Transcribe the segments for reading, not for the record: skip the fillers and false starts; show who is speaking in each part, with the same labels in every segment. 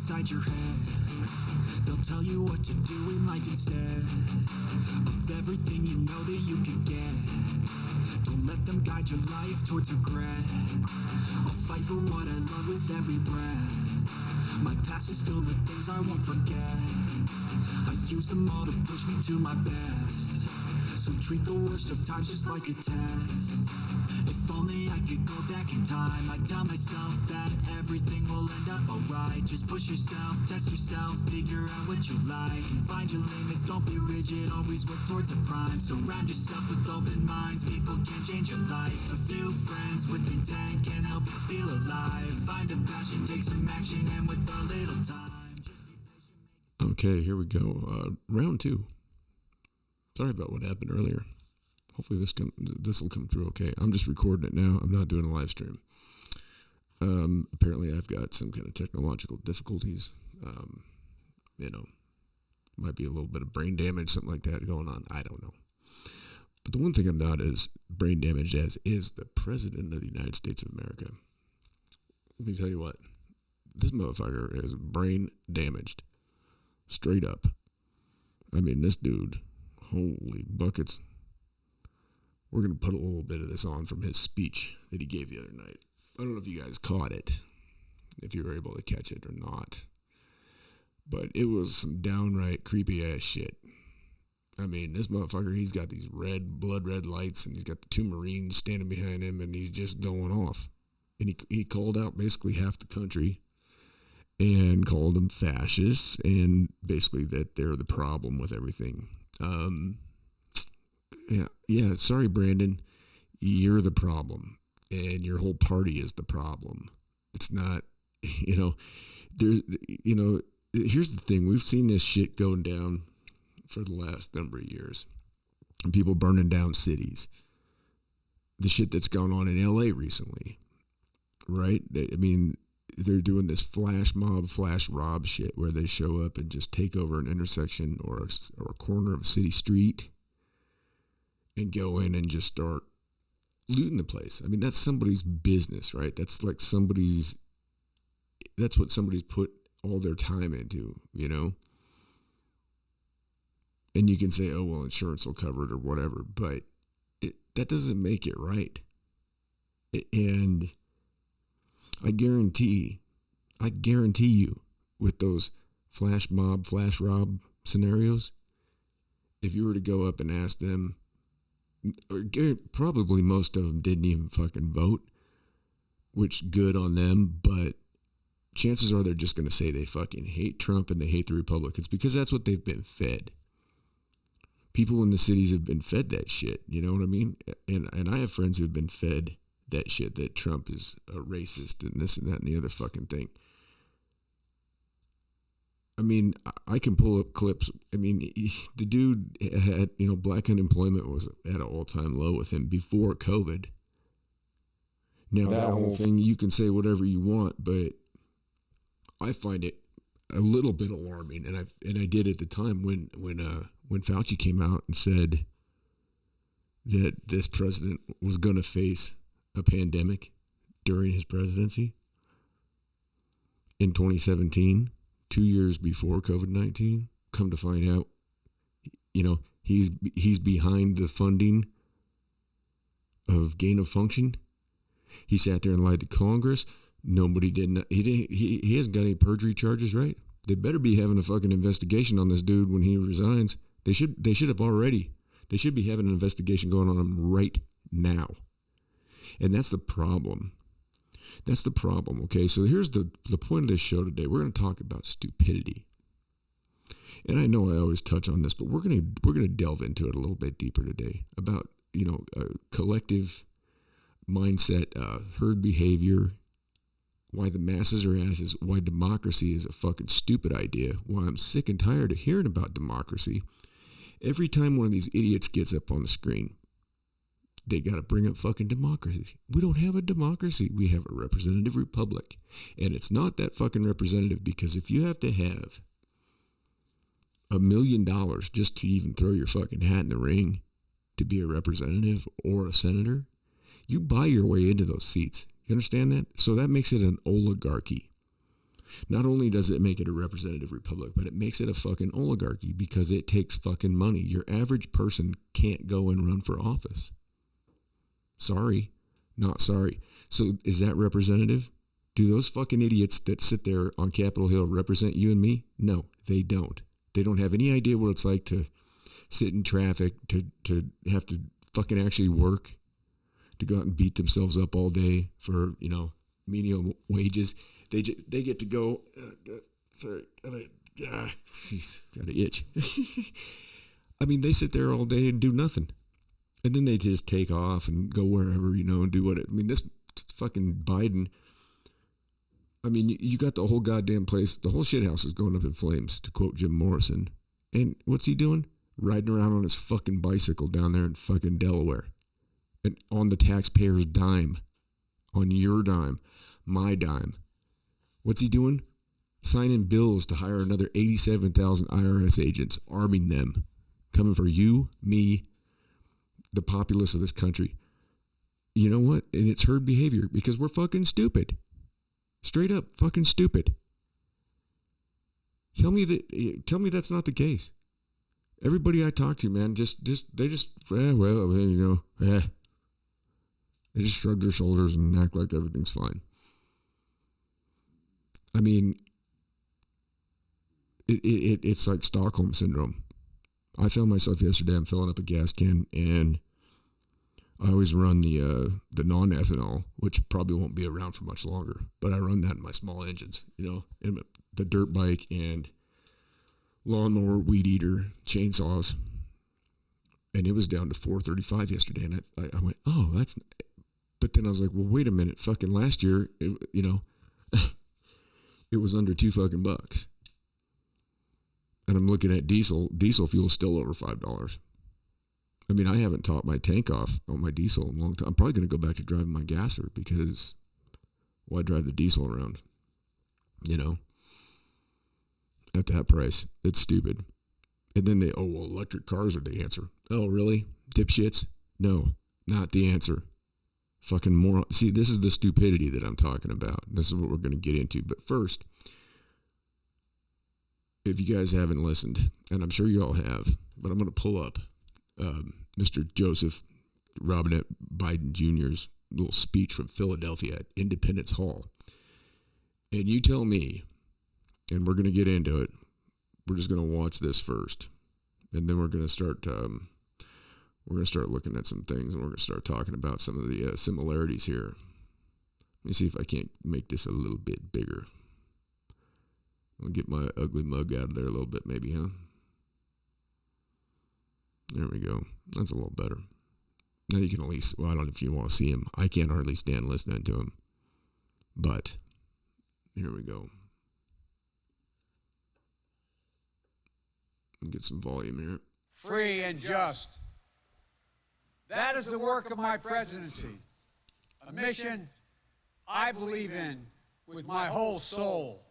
Speaker 1: inside your head. They'll tell you what to do in life instead of everything you know that you could get. Don't let them guide your life towards regret. I'll fight for what I love with every breath. My past is filled with things I won't forget. I use them all to push me to my best. So treat the worst of times just like a test. If only I could go back in time, I'd tell myself that everything will end up alright. Just push yourself, test yourself, figure out what you like, and find your limits, don't be rigid, always work towards a prime. Surround yourself with open minds, people can change your life. A few friends with intent can help you feel alive. Find a passion, take some action, and with a little time, just be patient.
Speaker 2: Okay, here we go. Round 2. Sorry about what happened earlier. Hopefully this will come through okay. I'm just recording it now. I'm not doing a live stream. Apparently I've got some kind of technological difficulties. Might be a little bit of brain damage, something like that going on. I don't know. But the one thing I'm not as brain damaged as is the President of the United States of America. Let me tell you what. This motherfucker is brain damaged. Straight up. I mean, this dude, holy buckets. We're going to put a little bit of this on from his speech that he gave the other night. I don't know if you guys caught it, if you were able to catch it or not. But it was some downright creepy ass shit. I mean, this motherfucker, he's got these blood red lights, and he's got the 2 Marines standing behind him, and he's just going off. And he called out basically half the country and called them fascists, and basically that they're the problem with everything. Yeah. Sorry, Brandon. You're the problem, and your whole party is the problem. It's not, here's the thing. We've seen this shit going down for the last number of years. And people burning down cities. The shit that's gone on in LA recently, right? They're doing this flash mob, flash rob shit where they show up and just take over an intersection or a corner of a city street and go in and just start looting the place. I mean, that's somebody's business, right? That's what somebody's put all their time into, And you can say, oh, well, insurance will cover it or whatever, but that doesn't make it right. And I guarantee you, with those flash mob, flash rob scenarios, if you were to go up and ask them, probably most of them didn't even fucking vote, which good on them, but chances are they're just going to say they fucking hate Trump and they hate the Republicans because that's what they've been fed. People in the cities have been fed that shit, you know what I mean? And I have friends who have been fed that shit, that Trump is a racist and this and that and the other fucking thing. I mean, I can pull up clips. I mean, the dude had, black unemployment was at an all-time low with him before COVID. Now, that whole thing, you can say whatever you want, but I find it a little bit alarming. And I did at the time when Fauci came out and said that this president was going to face a pandemic during his presidency in 2017. 2 years before COVID-19, come to find out, he's behind the funding of gain of function. He sat there and lied to Congress. Nobody did. He hasn't got any perjury charges, right? They better be having a fucking investigation on this dude when he resigns. They should have already. They should be having an investigation going on him right now. And that's the problem. That's the problem, okay? So here's the point of this show today. We're going to talk about stupidity. And I know I always touch on this, but we're going to delve into it a little bit deeper today about, collective mindset, herd behavior, why the masses are asses, why democracy is a fucking stupid idea, why I'm sick and tired of hearing about democracy. Every time one of these idiots gets up on the screen, they got to bring up fucking democracy. We don't have a democracy. We have a representative republic. And it's not that fucking representative, because if you have to have $1 million just to even throw your fucking hat in the ring to be a representative or a senator, you buy your way into those seats. You understand that? So that makes it an oligarchy. Not only does it make it a representative republic, but it makes it a fucking oligarchy because it takes fucking money. Your average person can't go and run for office. Sorry, not sorry. So is that representative? Do those fucking idiots that sit there on Capitol Hill represent you and me? No, they don't. They don't have any idea what it's like to sit in traffic, to have to fucking actually work, to go out and beat themselves up all day for, menial wages. They get to go. Sorry, got an itch. I mean, they sit there all day and do nothing, and then they just take off and go wherever, and do what. I mean, this fucking Biden. I mean, you got the whole goddamn place. The whole shithouse is going up in flames, to quote Jim Morrison. And what's he doing? Riding around on his fucking bicycle down there in fucking Delaware, and on the taxpayer's dime, on your dime, my dime. What's he doing? Signing bills to hire another 87,000 IRS agents, arming them, coming for you, me, the populace of this country. You know what? And it's herd behavior because we're fucking stupid. Straight up fucking stupid. Tell me that's not the case. Everybody I talk to, man, they just they just shrug their shoulders and act like everything's fine. I mean, it's like Stockholm syndrome. I found myself yesterday, I'm filling up a gas can, and I always run the non-ethanol, which probably won't be around for much longer, but I run that in my small engines, in the dirt bike and lawnmower, weed eater, chainsaws, and it was down to $4.35 yesterday, and I went, oh, that's, but then I was like, well, wait a minute, fucking last year, it was under $2 and I'm looking at diesel fuel still over $5. I mean, I haven't topped my tank off on my diesel in a long time. I'm probably going to go back to driving my gasser because why drive the diesel around? At that price, it's stupid. And then electric cars are the answer. Oh, really? Dipshits? No, not the answer. Fucking moron. See, this is the stupidity that I'm talking about. This is what we're going to get into. But first, if you guys haven't listened, and I'm sure you all have, but I'm going to pull up Mr. Joseph Robinette Biden Jr.'s little speech from Philadelphia at Independence Hall. And you tell me, and we're going to get into it. We're just going to watch this first. And then we're going to start looking at some things, and we're going to start talking about some of the similarities here. Let me see if I can't make this a little bit bigger. I'll get my ugly mug out of there a little bit maybe, huh? There we go. That's a little better. Now you can at least, I don't know if you want to see him. I can't hardly stand listening to him. But, here we go. Get some volume here.
Speaker 3: Free and just. That is the work of my presidency. A mission I believe in with my whole soul.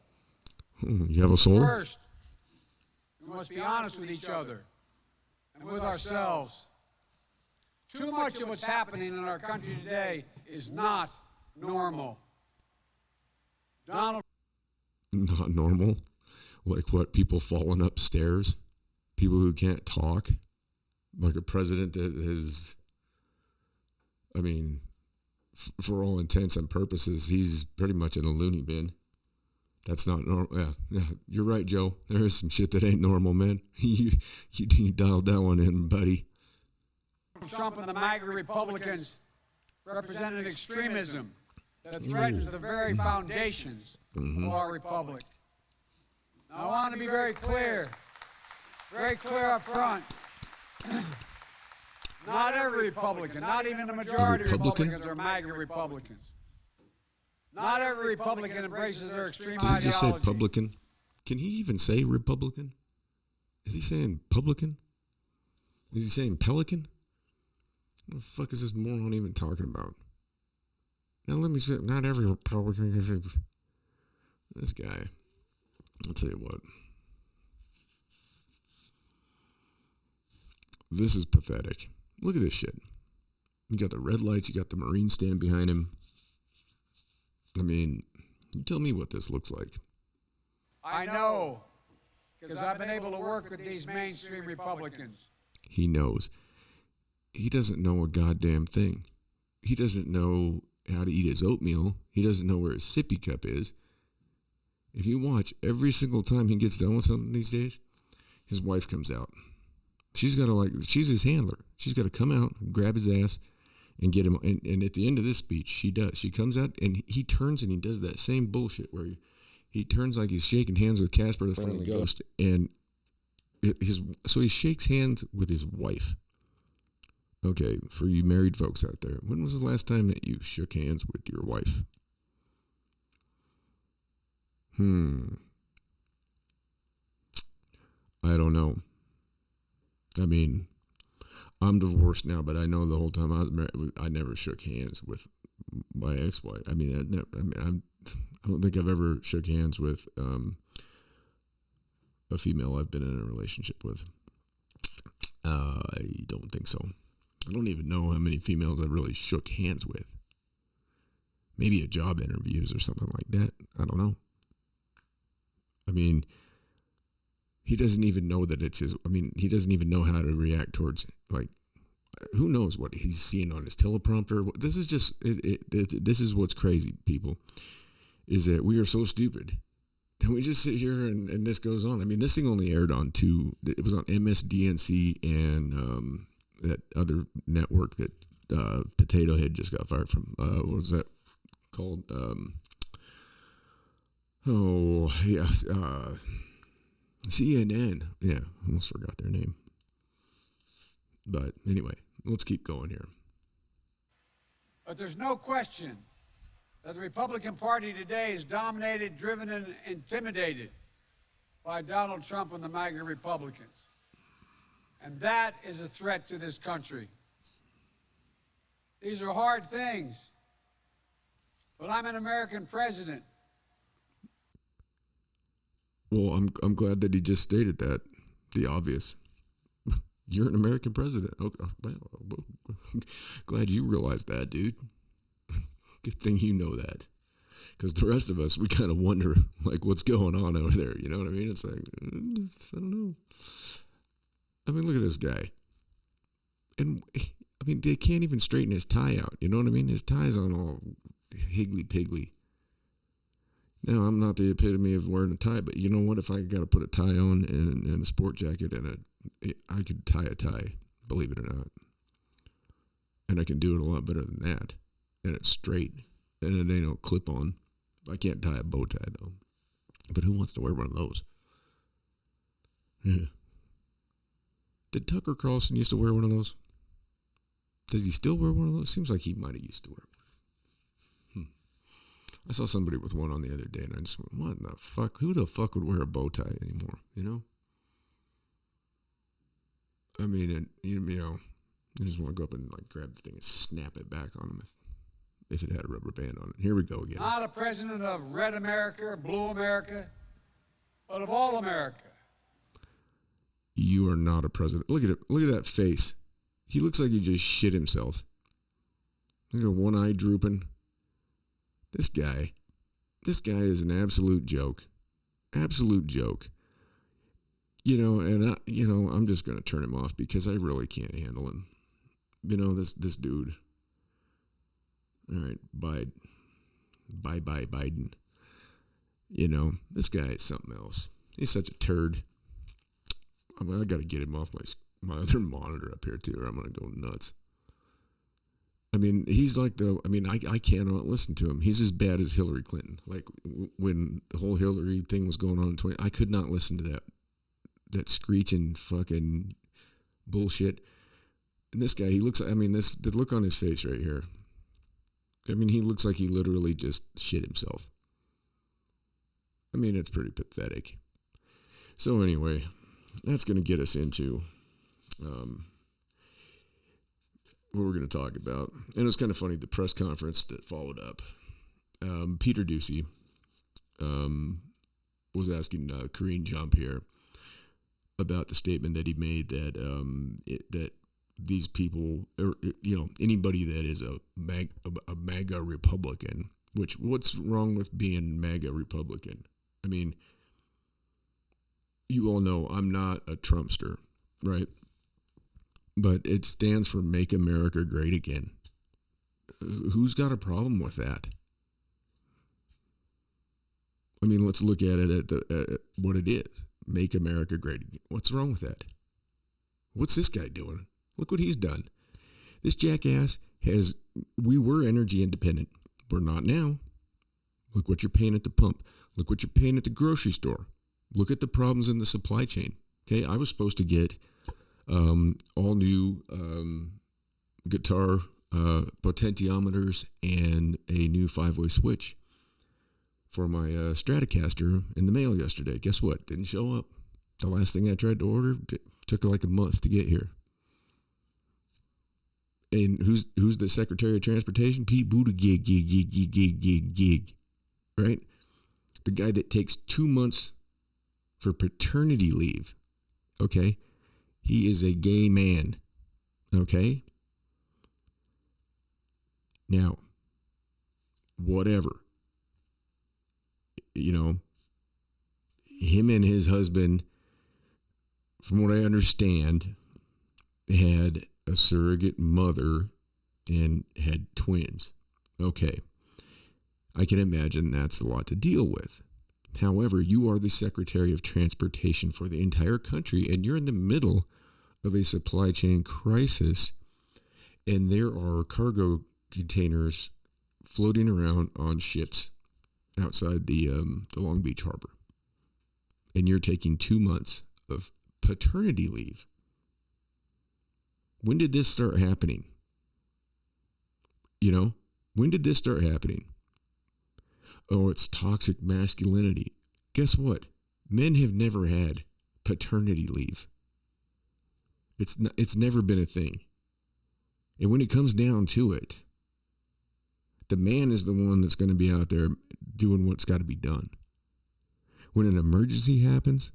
Speaker 2: You have a soul?
Speaker 3: First, we must be honest with each other and with ourselves. Too much of what's happening in our country today is not normal.
Speaker 2: Not normal? Like what? People falling upstairs? People who can't talk? Like a president that is, I mean, for all intents and purposes, he's pretty much in a loony bin. That's not normal. Yeah, you're right, Joe. There is some shit that ain't normal, man. you dialed that one in, buddy.
Speaker 3: Trump and the MAGA Republicans represent an extremism that threatens the very foundations of our republic. Now, I want to be very clear up front. Not every Republican, not even the majority of Republicans are MAGA Republicans. Not every Republican embraces their extreme ideology.
Speaker 2: Did he just say publican? Can he even say Republican? Is he saying publican? Is he saying pelican? What the fuck is this moron even talking about? Now let me say, not every Republican is this guy. I'll tell you what. This is pathetic. Look at this shit. You got the red lights, you got the Marine stand behind him. I mean, you tell me what this looks like.
Speaker 3: I know, because I've been able to work with these mainstream Republicans.
Speaker 2: He knows. He doesn't know a goddamn thing. He doesn't know how to eat his oatmeal. He doesn't know where his sippy cup is. If you watch, every single time he gets done with something these days, his wife comes out. She's got to she's his handler. She's got to come out, grab his ass, and get him. And at the end of this speech, she does. She comes out and he turns and he does that same bullshit where he turns like he's shaking hands with Casper the Friendly Ghost. And so he shakes hands with his wife. Okay, for you married folks out there, when was the last time that you shook hands with your wife? I don't know. I mean, I'm divorced now, but I know the whole time I was married, I never shook hands with my ex-wife. I don't think I've ever shook hands with a female I've been in a relationship with. I don't think so. I don't even know how many females I've really shook hands with. Maybe at job interviews or something like that. I don't know. I mean, he doesn't even know that it's his. I mean, he doesn't even know how to react towards, like, who knows what he's seeing on his teleprompter. This is just, this is what's crazy, people, is that we are so stupid. Then we just sit here and this goes on. I mean, this thing only aired on it was on MSDNC and that other network that Potato Head just got fired from. What was that called? CNN. Yeah, almost forgot their name. But anyway, let's keep going here.
Speaker 3: But there's no question that the Republican Party today is dominated, driven, and intimidated by Donald Trump and the MAGA Republicans. And that is a threat to this country. These are hard things, but I'm an American president.
Speaker 2: Well, I'm glad that he just stated that, the obvious. You're an American president. Okay, well, glad you realized that, dude. Good thing you know that. Because the rest of us, we kind of wonder, like, what's going on over there. You know what I mean? It's like, I don't know. I mean, look at this guy. And, I mean, they can't even straighten his tie out. You know what I mean? His tie's on all higgly-piggly. Now, I'm not the epitome of wearing a tie, but you know what? If I got to put a tie on and a sport jacket I could tie a tie, believe it or not. And I can do it a lot better than that. And it's straight. And it ain't no clip-on. I can't tie a bow tie, though. But who wants to wear one of those? Yeah. Did Tucker Carlson used to wear one of those? Does he still wear one of those? Seems like he might have used to wear one. I saw somebody with one on the other day, and I just went, what the fuck? Who the fuck would wear a bow tie anymore, you know? I mean, you know, you just want to go up and, like, grab the thing and snap it back on him if it had a rubber band on it. Here we go again.
Speaker 3: Not a president of red America or blue America, but of all America.
Speaker 2: You are not a president. Look at it. Look at that face. He looks like he just shit himself. Look at one eye drooping. This guy is an absolute joke. Absolute joke. You know, and I'm just going to turn him off because I really can't handle him. You know, this dude. All right, bye, Biden. You know, this guy is something else. He's such a turd. I mean, I got to get him off my other monitor up here, too, or I'm going to go nuts. I mean, he's like I cannot listen to him. He's as bad as Hillary Clinton. Like, when the whole Hillary thing was going on in I could not listen to that screeching fucking bullshit. And this guy, he looks, I mean, the look on his face right here. I mean, he looks like he literally just shit himself. I mean, it's pretty pathetic. So anyway, that's going to get us into what we're going to talk about. And it was kind of funny, the press conference that followed up. Peter Ducey was asking Karine Jean-Pierre about the statement that he made that that these people, or, you know, anybody that is a MAGA Republican, which what's wrong with being MAGA Republican? I mean, you all know I'm not a Trumpster, right? But it stands for Make America Great Again. Who's got a problem with that? I mean, let's look at it at what it is. Make America Great Again. What's wrong with that? What's this guy doing? Look what he's done. This jackass we were energy independent. We're not now. Look what you're paying at the pump. Look what you're paying at the grocery store. Look at the problems in the supply chain. Okay, I was supposed to get all new guitar potentiometers and a new 5-way switch for my Stratocaster in the mail yesterday. Guess what? Didn't show up. The last thing I tried to order took like a month to get here. And who's the Secretary of Transportation? Pete Buttigieg, gig, right? The guy that takes 2 months for paternity leave. Okay, he is a gay man. Okay. Now, whatever. You know, him and his husband, from what I understand, had a surrogate mother and had twins. Okay. I can imagine that's a lot to deal with. However, you are the Secretary of Transportation for the entire country, and you're in the middle of a supply chain crisis, and there are cargo containers floating around on ships outside the Long Beach harbor. And you're taking 2 months of paternity leave. When did this start happening? You know, when did this start happening? Oh, it's toxic masculinity. Guess what? Men have never had paternity leave. It's never been a thing. And when it comes down to it, the man is the one that's going to be out there doing what's got to be done. When an emergency happens,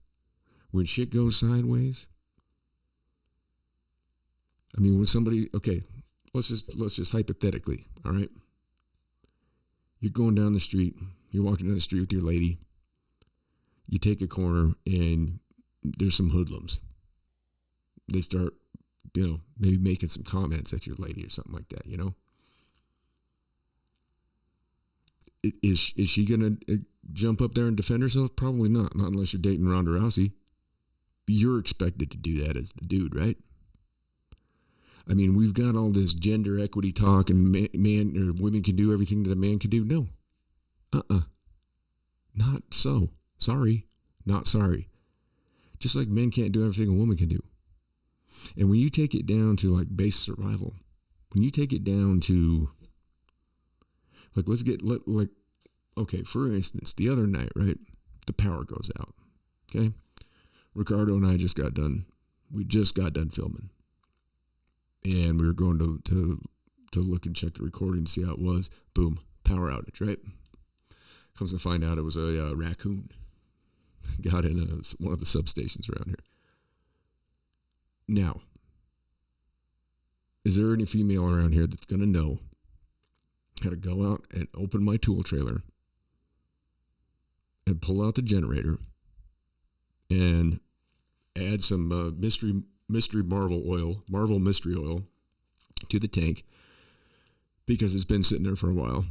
Speaker 2: when shit goes sideways, I mean, when somebody, okay, let's just hypothetically, all right? You're going down the street, you're walking down the street with your lady, you take a corner and there's some hoodlums. They start, you know, maybe making some comments at your lady or something like that, you know? Is she going to jump up there and defend herself? Probably not unless you're dating Ronda Rousey. You're expected to do that as the dude, right? I mean, we've got all this gender equity talk and man or women can do everything that a man can do. No. Not so. Sorry. Not sorry. Just like men can't do everything a woman can do. And when you take it down to like base survival, when you take it down to like, okay, for instance, the other night, right? The power goes out. Okay. Ricardo and I we just got done filming. And we were going to look and check the recording to see how it was. Boom, power outage, right? Comes to find out it was a raccoon. Got in one of the substations around here. Now, is there any female around here that's going to know how to go out and open my tool trailer and pull out the generator and add some Marvel mystery oil to the tank because it's been sitting there for a while,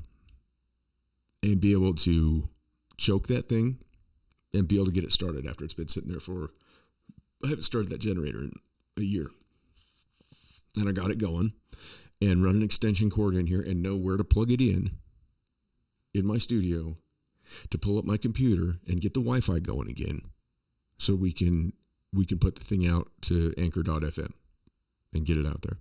Speaker 2: and be able to choke that thing and be able to get it started after it's been sitting there I haven't started that generator in a year. And I got it going and run an extension cord in here and know where to plug it in my studio to pull up my computer and get the Wi-Fi going again so we can put the thing out to anchor.fm and get it out there.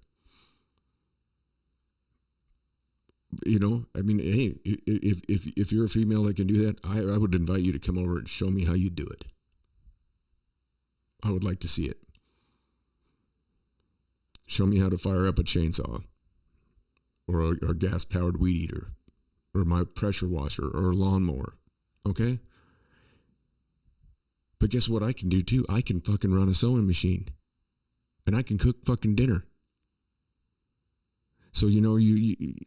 Speaker 2: You know, I mean, hey, if you're a female that can do that, I would invite you to come over and show me how you do it. I would like to see it. Show me how to fire up a chainsaw or a gas-powered weed eater or my pressure washer or a lawnmower, okay? But guess what I can do too? I can fucking run a sewing machine. And I can cook fucking dinner. So, you know,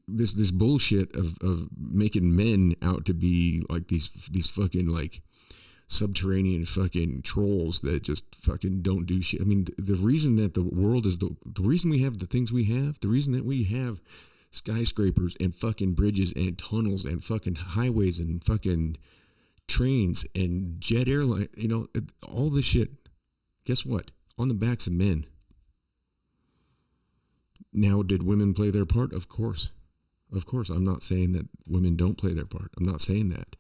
Speaker 2: this bullshit of making men out to be like these fucking like subterranean fucking trolls that just fucking don't do shit. I mean, the reason that the world is the reason we have the things we have, the reason that we have skyscrapers and fucking bridges and tunnels and fucking highways and fucking trains and jet airline, you know, all this shit, guess what? On the backs of men. Now, did women play their part? Of course. Of course. I'm not saying that women don't play their part. I'm not saying that.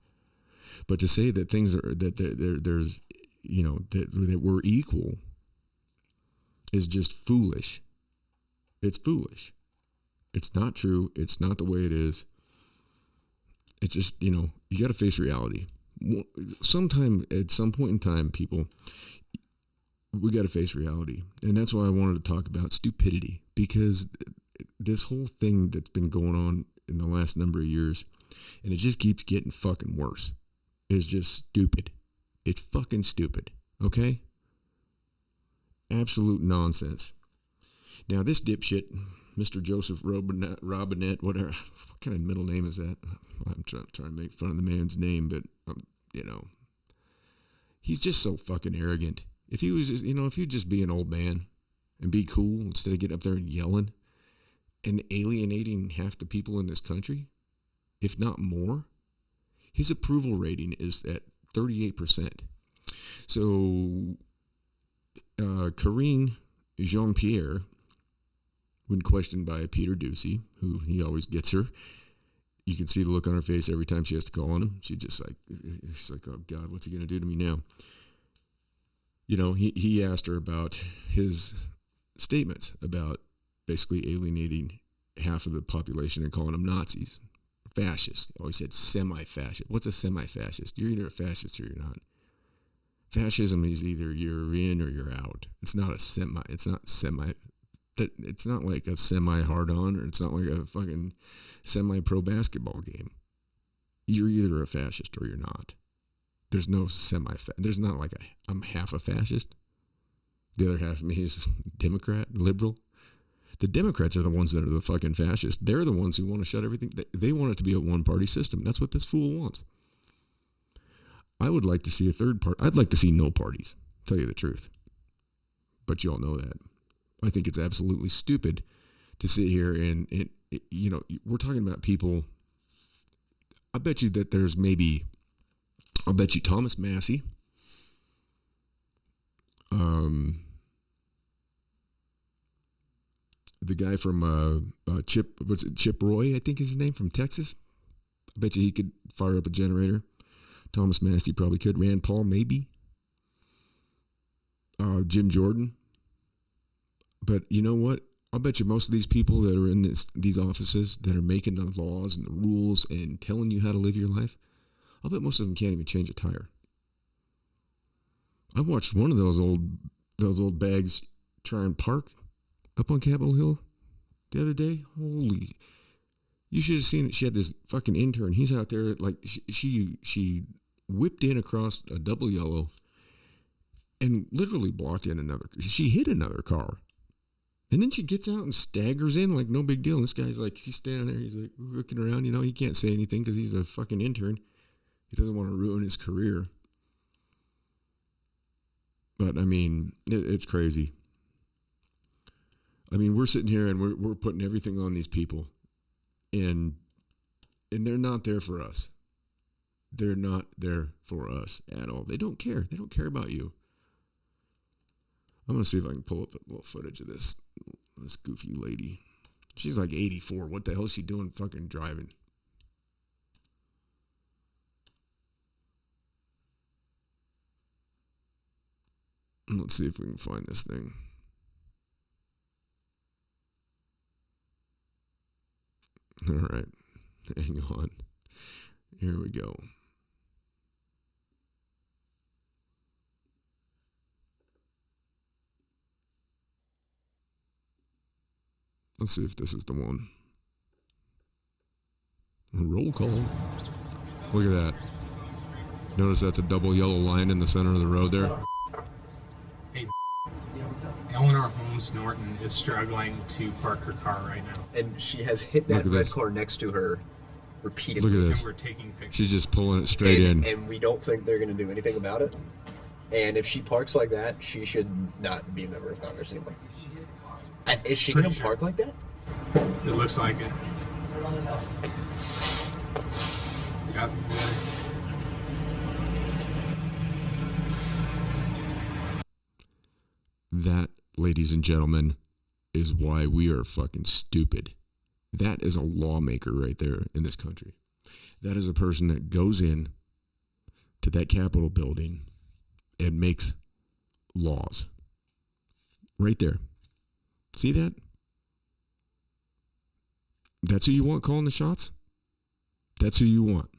Speaker 2: But to say that things are, that there's, you know, that we're equal is just foolish. It's foolish. It's not true. It's not the way it is. It's just, you know, you got to face reality. Sometime, at some point in time, people, we got to face reality. And that's why I wanted to talk about stupidity, because this whole thing that's been going on in the last number of years, and it just keeps getting fucking worse, is just stupid. It's fucking stupid. Okay? Absolute nonsense. Now, this dipshit, Mr. Joseph Robinette, whatever, what kind of middle name is that? I'm trying to make fun of the man's name, but, you know, he's just so fucking arrogant. If he was, you know, if he'd just be an old man and be cool instead of getting up there and yelling and alienating half the people in this country, if not more, his approval rating is at 38%. So, Karine Jean-Pierre, when questioned by Peter Doocy, who he always gets her, you can see the look on her face every time she has to call on him. She's like, oh God, what's he going to do to me now? You know, he asked her about his statements about basically alienating half of the population and calling them Nazis, fascists. Oh, he said semi-fascist. What's a semi-fascist? You're either a fascist or you're not. Fascism is either you're in or you're out. It's not a semi. It's not semi. It's not like a semi-hard-on, or it's not like a fucking semi-pro basketball game. You're either a fascist or you're not. There's no there's not like I'm half a fascist. The other half of me is Democrat, liberal. The Democrats are the ones that are the fucking fascists. They're the ones who want to shut everything. They want it to be a one-party system. That's what this fool wants. I would like to see a third party. I'd like to see no parties, tell you the truth. But you all know that. I think it's absolutely stupid to sit here and you know, we're talking about people. I bet you that there's maybe, I'll bet you Thomas Massey, the guy from Chip Roy, I think is his name, from Texas. I bet you he could fire up a generator. Thomas Massey probably could. Rand Paul, maybe. Jim Jordan. But you know what? I'll bet you most of these people that are in these offices that are making the laws and the rules and telling you how to live your life, I'll bet most of them can't even change a tire. I watched one of those old bags try and park up on Capitol Hill the other day. Holy, you should have seen it. She had this fucking intern. He's out there like she whipped in across a double yellow and literally blocked in another. She hit another car. And then she gets out and staggers in like no big deal. And this guy's like, he's standing there, he's like looking around, you know, he can't say anything because he's a fucking intern. He doesn't want to ruin his career. But I mean, it's crazy. I mean, we're sitting here and we're putting everything on these people, and they're not there for us. They're not there for us at all. They don't care. They don't care about you. I'm going to see if I can pull up a little footage of this goofy lady. She's like 84. What the hell is she doing fucking driving? Let's see if we can find this thing. All right. Hang on. Here we go. Let's see if this is the one. Roll call. Look at that. Notice that's a double yellow line in the center of the road there.
Speaker 4: Hey, Eleanor Holmes Norton is struggling to park her car right now.
Speaker 5: And she has hit that red car next to her repeatedly.
Speaker 2: Look at
Speaker 4: And
Speaker 2: this.
Speaker 4: we're taking pictures.
Speaker 2: She's just pulling it straight in.
Speaker 5: And we don't think they're going to do anything about it. And if she parks like that, she should not be a member of Congress anymore. Is she going to park like that?
Speaker 4: It looks like it. Yep.
Speaker 2: That, ladies and gentlemen, is why we are fucking stupid. That is a lawmaker right there in this country. That is a person that goes in to that Capitol building and makes laws. Right there. See that? That's who you want calling the shots? That's who you want.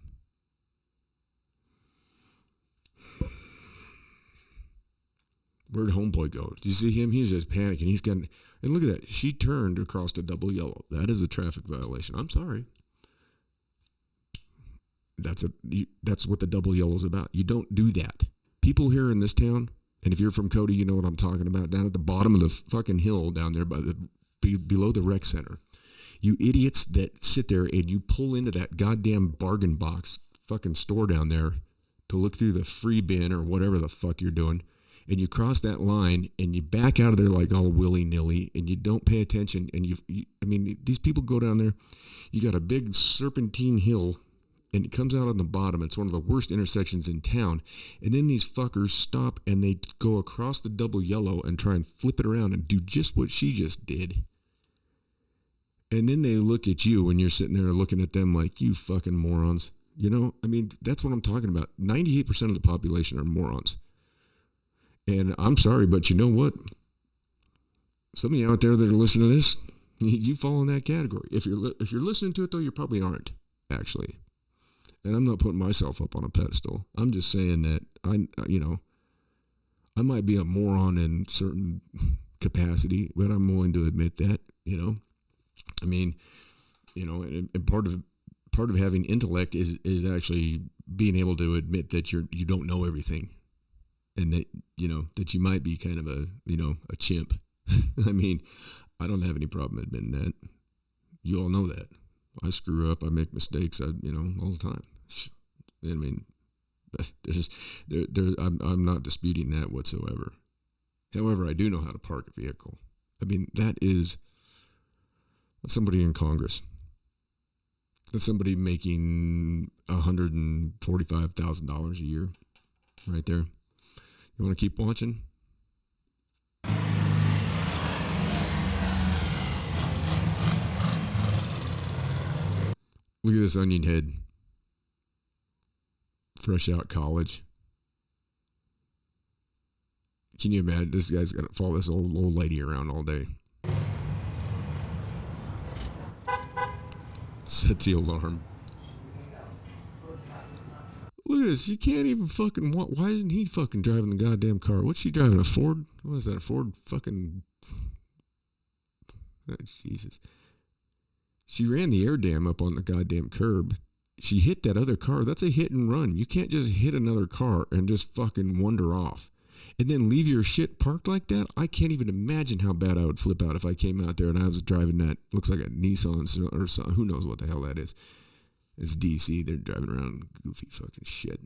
Speaker 2: Where'd homeboy go? Did you see him? He's just panicking. He's getting, and look at that. She turned across to double yellow. That is a traffic violation. I'm sorry. That's what the double yellow is about. You don't do that. People here in this town, and if you're from Cody, you know what I'm talking about. Down at the bottom of the fucking hill down there below the rec center. You idiots that sit there and you pull into that goddamn bargain box fucking store down there to look through the free bin or whatever the fuck you're doing. And you cross that line and you back out of there like all willy-nilly and you don't pay attention. And I mean, these people go down there. You got a big serpentine hill and it comes out on the bottom. It's one of the worst intersections in town. And then these fuckers stop and they go across the double yellow and try and flip it around and do just what she just did. And then they look at you and you're sitting there looking at them like, you fucking morons. You know, I mean, that's what I'm talking about. 98% of the population are morons. And I'm sorry, but you know what? Some of you out there that are listening to this, you fall in that category. If you're listening to it, though, you probably aren't, actually. And I'm not putting myself up on a pedestal. I'm just saying that, I might be a moron in certain capacity, but I'm willing to admit that, you know. I mean, you know, and part of having intellect is actually being able to admit that you don't know everything. And that, you know, that you might be kind of a chimp. I mean, I don't have any problem admitting that. You all know that. I screw up. I make mistakes. All the time. I mean, I'm not disputing that whatsoever. However, I do know how to park a vehicle. I mean, that's somebody in Congress. That's somebody making $145,000 a year right there. You want to keep watching? Look at this onion head. Fresh out college. Can you imagine? This guy's got to follow this old lady around all day. Set the alarm. Look at this. You can't even fucking walk. Why isn't he fucking driving the goddamn car? What's she driving? A Ford? What is that? A Ford fucking... Oh, Jesus. She ran the air dam up on the goddamn curb. She hit that other car. That's a hit and run. You can't just hit another car and just fucking wander off. And then leave your shit parked like that? I can't even imagine how bad I would flip out if I came out there and I was driving that. Looks like a Nissan or something. Who knows what the hell that is. It's DC. They're driving around goofy fucking shit.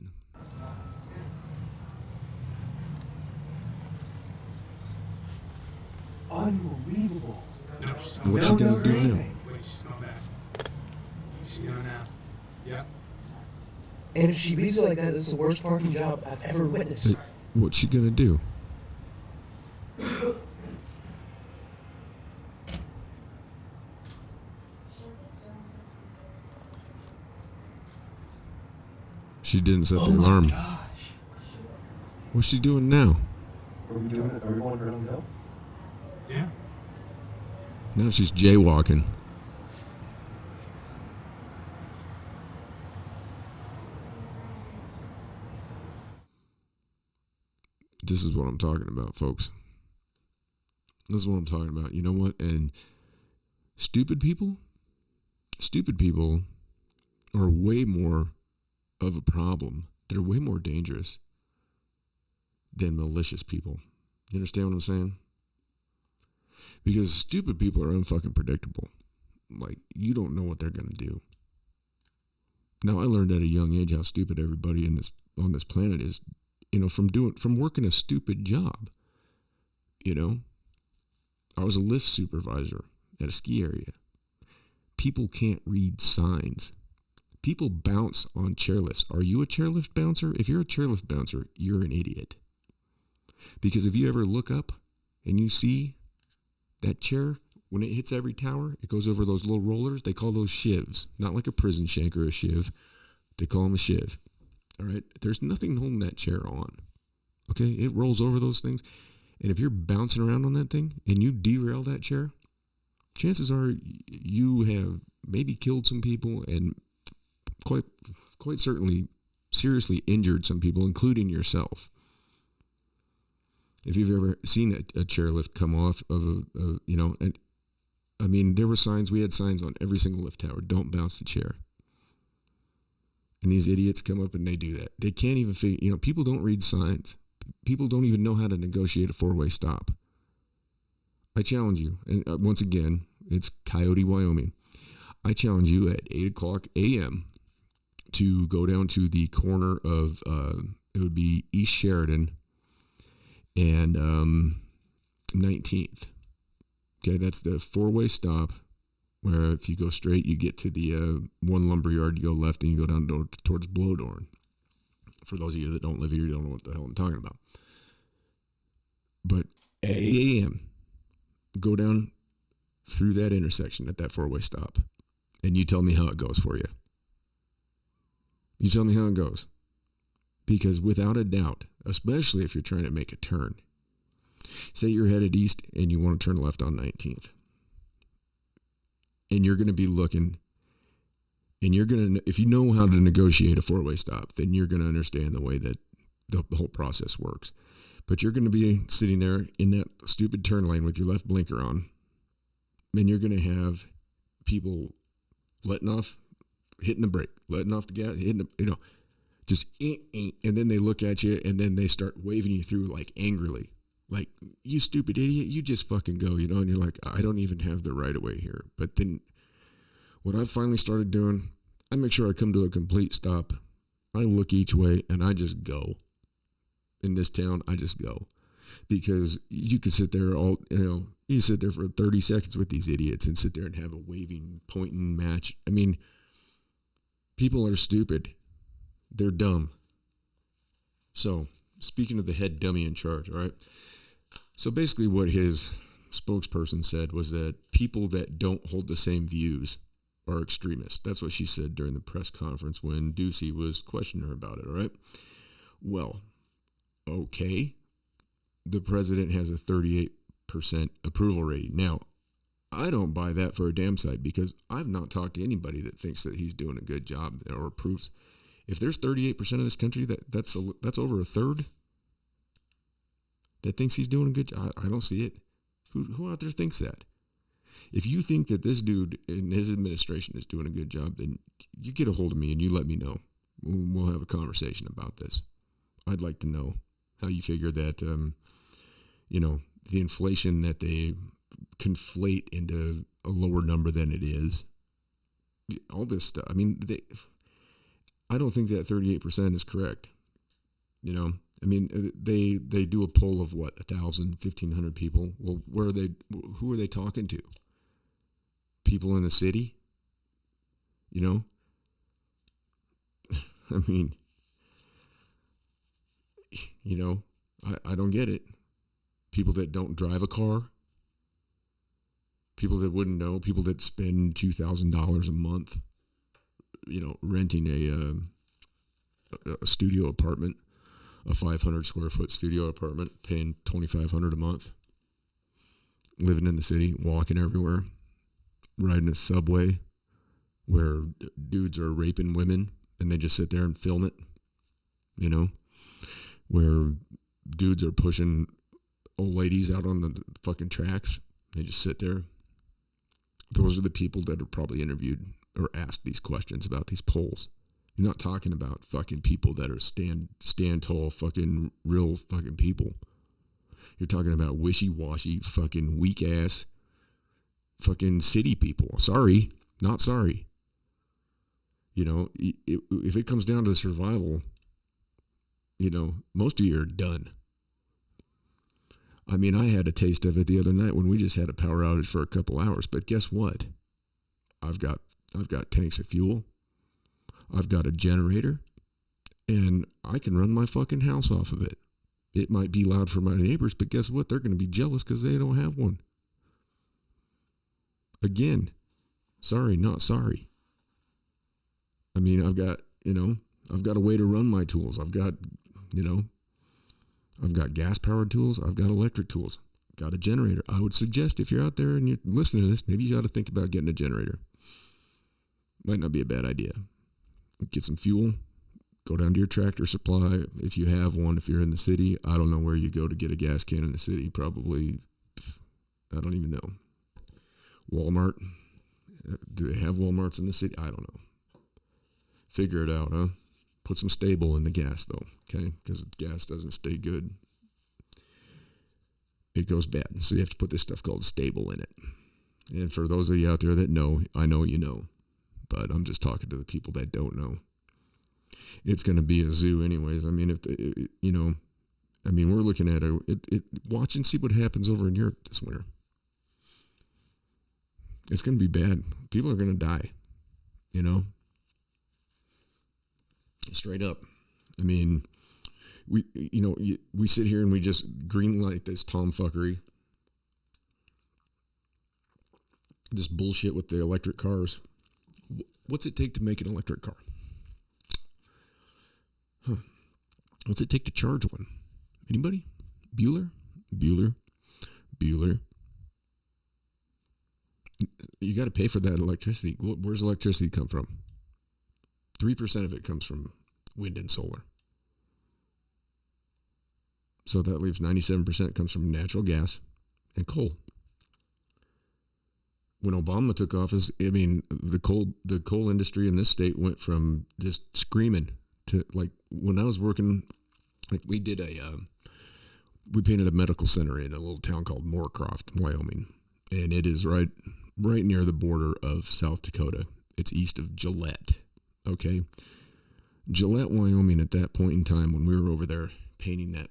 Speaker 5: Unbelievable.
Speaker 4: No, she's
Speaker 2: What's she gonna do now?
Speaker 4: Wait, she's coming back. She's going now. Yep.
Speaker 5: And if she leaves it like that, this is the worst parking job I've ever witnessed.
Speaker 2: What's she gonna do? She didn't set the alarm.
Speaker 5: Gosh.
Speaker 2: What's she doing now?
Speaker 5: Are we doing it? Are we going around the hill?
Speaker 4: Yeah.
Speaker 2: Now she's jaywalking. This is what I'm talking about, folks. This is what I'm talking about. You know what? And stupid people are way more of a problem. They're way more dangerous than malicious people. You understand what I'm saying? Because stupid people are unfucking predictable. Like, you don't know what they're going to do. Now, I learned at a young age how stupid everybody on this planet is, from working a stupid job. I was a lift supervisor at a ski area. People can't read signs. People bounce on chairlifts. Are you a chairlift bouncer? If you're a chairlift bouncer, you're an idiot. Because if you ever look up and you see that chair, when it hits every tower, it goes over those little rollers. They call those shivs. Not like a prison shank or a shiv. They call them a shiv. All right? There's nothing holding that chair on. Okay? It rolls over those things. And if you're bouncing around on that thing and you derail that chair, chances are you have maybe killed some people and quite certainly seriously injured some people, including yourself. If you've ever seen a chairlift come off of there were signs, we had signs on every single lift tower, don't bounce the chair. And these idiots come up and they do that. They can't even figure, people don't read signs. People don't even know how to negotiate a four-way stop. I challenge you, and once again, it's Coyote, Wyoming. I challenge you at 8 o'clock a.m. to go down to the corner of, it would be East Sheridan and 19th. Okay, that's the four-way stop where if you go straight, you get to the one lumberyard, you go left, and you go down towards Blowdorn. For those of you that don't live here, you don't know what the hell I'm talking about. But at 8 a.m., go down through that intersection at that four-way stop, and you tell me how it goes for you. You tell me how it goes. Because without a doubt, especially if you're trying to make a turn, say you're headed east and you want to turn left on 19th, and you're going to be looking, and you're going to, if you know how to negotiate a four-way stop, then you're going to understand the way that the whole process works. But you're going to be sitting there in that stupid turn lane with your left blinker on, and you're going to have people letting off, hitting the brake, letting off the gas, hitting the, just, and then they look at you, and then they start waving you through like angrily. Like, you stupid idiot, you just fucking go, and you're like, I don't even have the right of way here. But then what I've finally started doing, I make sure I come to a complete stop. I look each way and I just go. In this town, I just go. Because you could sit there you sit there for 30 seconds with these idiots and sit there and have a waving, pointing match. I mean, people are stupid. They're dumb. So, speaking of the head dummy in charge, all right? So basically what his spokesperson said was that people that don't hold the same views are extremists. That's what she said during the press conference when Ducey was questioning her about it, all right? Well, okay. The president has a 38% approval rating. Now, I don't buy that for a damn sight because I've not talked to anybody that thinks that he's doing a good job or approves. If there's 38% of this country, that's over a third that thinks he's doing a good job. I don't see it. Who out there thinks that? If you think that this dude in his administration is doing a good job, then you get a hold of me and you let me know. We'll have a conversation about this. I'd like to know how you figure that, the inflation that they conflate into a lower number than it is. All this stuff. I mean, I don't think that 38% is correct. They do a poll of 1,000, 1,500 people. Well, who are they talking to? People in the city? I don't get it. People that don't drive a car, people that wouldn't know, people that spend $2,000 a month, renting a studio apartment, a 500 square foot studio apartment, paying $2,500 a month, living in the city, walking everywhere, riding a subway where dudes are raping women and they just sit there and film it, where dudes are pushing old ladies out on the fucking tracks. They just sit there. Those are the people that are probably interviewed or asked these questions about these polls. You're not talking about fucking people that are stand tall fucking real fucking people. You're talking about wishy-washy fucking weak ass fucking city people. Sorry, not sorry. You know, if it comes down to survival, you know, most of you are done. I mean, I had a taste of it the other night when we just had a power outage for a couple hours. But guess what? I've got tanks of fuel. I've got a generator, and I can run my fucking house off of it. It might be loud for my neighbors, but guess what? They're going to be jealous because they don't have one. Again, sorry, not sorry. I mean, I've got a way to run my tools. I've got gas-powered tools. I've got electric tools. I've got a generator. I would suggest if you're out there and you're listening to this, maybe you got to think about getting a generator. Might not be a bad idea. Get some fuel. Go down to your Tractor Supply if you have one. If you're in the city, I don't know where you go to get a gas can in the city. Probably, I don't even know. Walmart. Do they have Walmarts in the city? I don't know. Figure it out, huh? Put some stable in the gas, though, okay? Because gas doesn't stay good. It goes bad. So you have to put this stuff called stable in it. And for those of you out there that know, I know you know. But I'm just talking to the people that don't know. It's going to be a zoo anyways. I mean, we're looking at watch and see what happens over in Europe this winter. It's going to be bad. People are going to die, you know? Straight up. I mean, we sit here and we just greenlight this tomfuckery. This bullshit with the electric cars. What's it take to make an electric car? What's it take to charge one? Anybody? Bueller? You got to pay for that electricity. Where's electricity come from? 3% of it comes from wind and solar. So that leaves 97% comes from natural gas and coal. When Obama took office, I mean, the coal industry in this state went from just screaming to, like, when I was working, like, we painted a medical center in a little town called Moorcroft, Wyoming, and it is right near the border of South Dakota. It's east of Gillette, okay? Gillette, Wyoming, at that point in time when we were over there painting that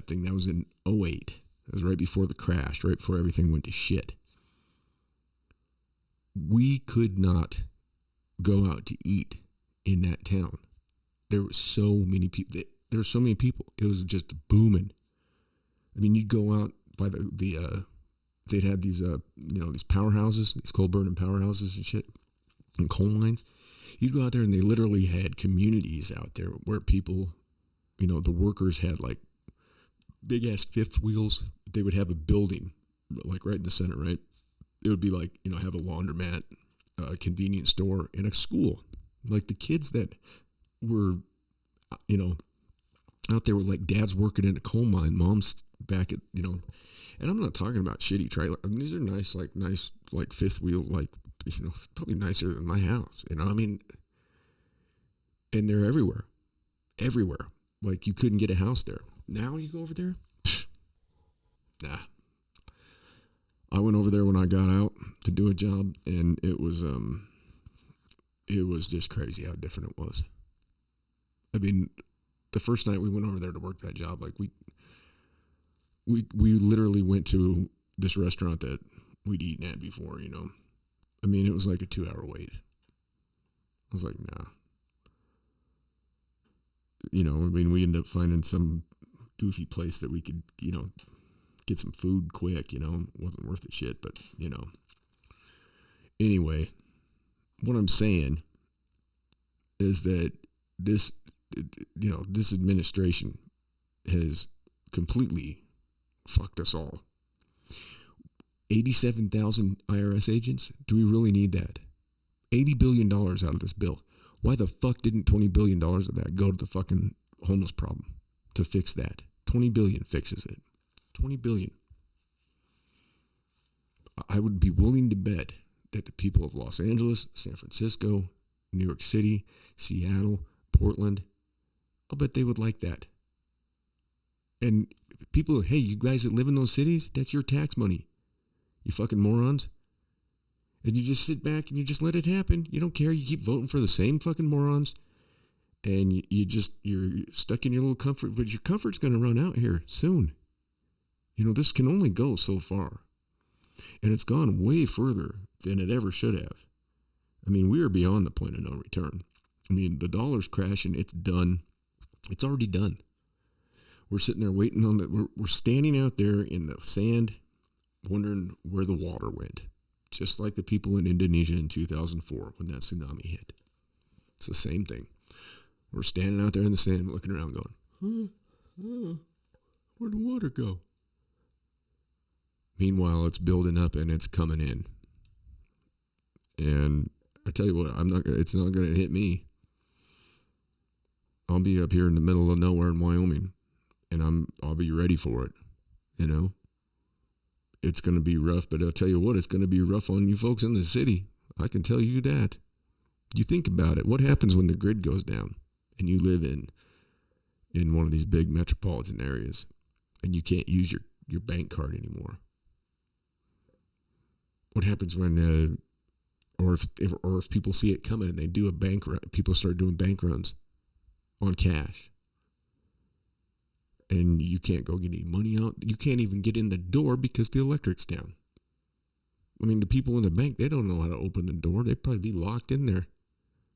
Speaker 2: thing, that was in 2008. It was right before the crash, right before everything went to shit. We could not go out to eat in that town. There were so many people. It was just booming. I mean, you'd go out by they'd have these these powerhouses, these coal burning powerhouses and shit, and coal mines. You'd go out there and they literally had communities out there where people, the workers had like big ass fifth wheels. They would have a building like right in the center, right? It would be like, have a laundromat, a convenience store, and a school. Like the kids that were, out there were like dads working in a coal mine, moms back at, and I'm not talking about shitty trailer. I mean, these are nice fifth wheel, probably nicer than my house, I mean, and they're everywhere. Like you couldn't get a house there. Now you go over there, nah. I went over there when I got out to do a job, and it was just crazy how different it was. I mean, the first night we went over there to work that job, like we literally went to this restaurant that we'd eaten at before, I mean, it was like a 2-hour wait. I was like, nah. I mean, we ended up finding some goofy place that we could, get some food quick, it wasn't worth the shit, but, Anyway, what I'm saying is that this administration has completely fucked us all. 87,000 IRS agents? Do we really need that? $80 billion out of this bill. Why the fuck didn't $20 billion of that go to the fucking homeless problem to fix that? $20 billion fixes it. $20 billion. I would be willing to bet that the people of Los Angeles, San Francisco, New York City, Seattle, Portland, I'll bet they would like that. And people, hey, you guys that live in those cities, that's your tax money. You fucking morons. And you just sit back and you just let it happen. You don't care. You keep voting for the same fucking morons. And you're stuck in your little comfort. But your comfort's going to run out here soon. This can only go so far. And it's gone way further than it ever should have. I mean, we are beyond the point of no return. I mean, the dollar's crashing. It's done. It's already done. We're sitting there waiting on that. We're standing out there in the sand, wondering where the water went. Just like the people in Indonesia in 2004 when that tsunami hit. It's the same thing. We're standing out there in the sand looking around going, where'd the water go? Meanwhile, it's building up and it's coming in. And I tell you what, it's not going to hit me. I'll be up here in the middle of nowhere in Wyoming, and I'll be ready for it. It's going to be rough, but I'll tell you what, it's going to be rough on you folks in the city. I can tell you that. You think about it. What happens when the grid goes down and you live in one of these big metropolitan areas and you can't use your bank card anymore? What happens when, or if people see it coming and they do a bank run, people start doing bank runs on cash. And you can't go get any money out. You can't even get in the door because the electric's down. I mean, the people in the bank, they don't know how to open the door. They'd probably be locked in there.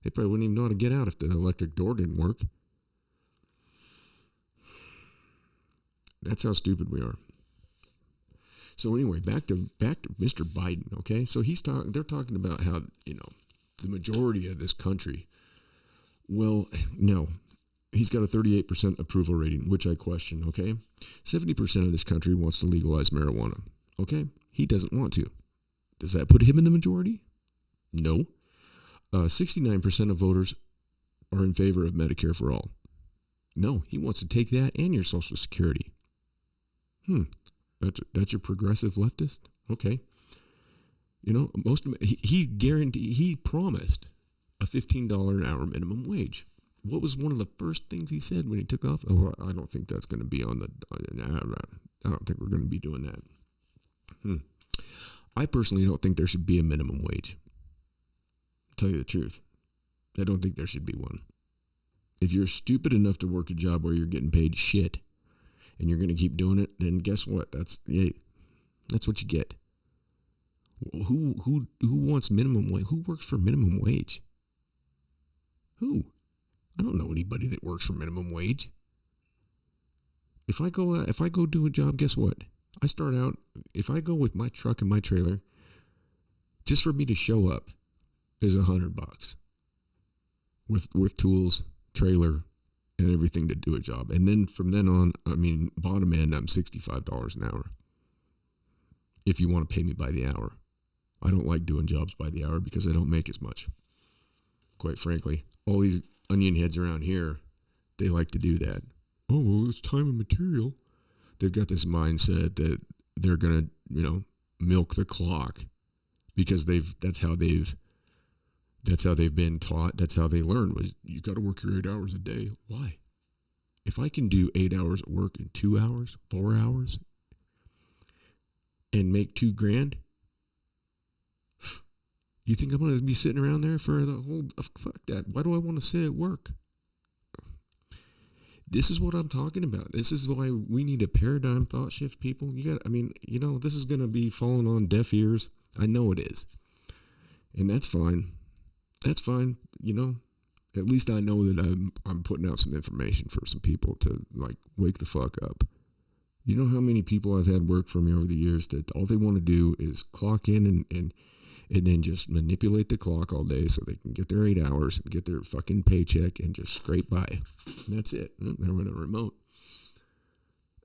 Speaker 2: They probably wouldn't even know how to get out if the electric door didn't work. That's how stupid we are. So anyway, back to Mr. Biden, okay? So they're talking about how, the majority of this country, well, no. He's got a 38% approval rating, which I question, okay? 70% of this country wants to legalize marijuana, okay? He doesn't want to. Does that put him in the majority? No. 69% of voters are in favor of Medicare for all. No, he wants to take that and your Social Security. That's your progressive leftist? Okay. He promised a $15 an hour minimum wage. What was one of the first things he said when he took off? Oh, I don't think that's going to be on I don't think we're going to be doing that. I personally don't think there should be a minimum wage. I'll tell you the truth. I don't think there should be one. If you're stupid enough to work a job where you're getting paid shit and you're going to keep doing it, then guess what? That's what you get. Who wants minimum wage? Who works for minimum wage? Who? I don't know anybody that works for minimum wage. If I go do a job, guess what? I start out, if I go with my truck and my trailer, just for me to show up is $100 with tools, trailer, and everything to do a job. And then from then on, bottom end, I'm $65 an hour. If you want to pay me by the hour. I don't like doing jobs by the hour because I don't make as much. Quite frankly, all these onion heads around here, they like to do that. Oh, well, it's time and material. They've got this mindset that they're going to, milk the clock because that's how they've been taught. That's how they learn was you got to work your 8 hours a day. Why? If I can do 8 hours of work in 2 hours, 4 hours, and make $2,000, you think I'm going to be sitting around there for the whole, fuck that. Why do I want to sit at work? This is what I'm talking about. This is why we need a paradigm thought shift, people. This is going to be falling on deaf ears. I know it is. And that's fine. That's fine. At least I know that I'm putting out some information for some people to wake the fuck up. You know how many people I've had work for me over the years that all they want to do is clock in and then just manipulate the clock all day so they can get their 8 hours and get their fucking paycheck and just scrape by. And that's it. They're with a remote.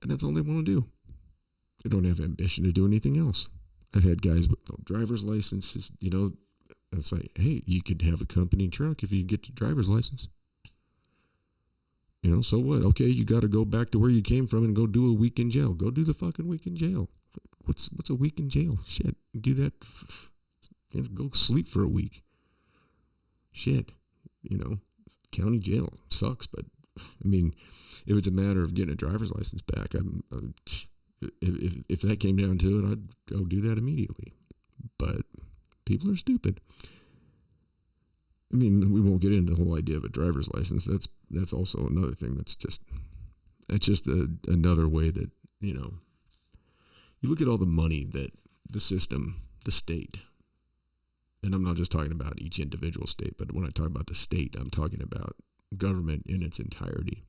Speaker 2: And that's all they want to do. They don't have ambition to do anything else. I've had guys with no driver's licenses, it's like, hey, you could have a company truck if you get your driver's license. So what? Okay, you got to go back to where you came from and go do a week in jail. Go do the fucking week in jail. What's a week in jail? Shit, do that. Go sleep for a week. Shit, county jail sucks, but if it's a matter of getting a driver's license back, if that came down to it, I'd go do that immediately. But People are stupid. I mean, we won't get into the whole idea of a driver's license. That's also another thing. That's just another way that, you know, you look at all the money that the system, the state, and I'm not just talking about each individual state, but when I talk about the state, I'm talking about government in its entirety.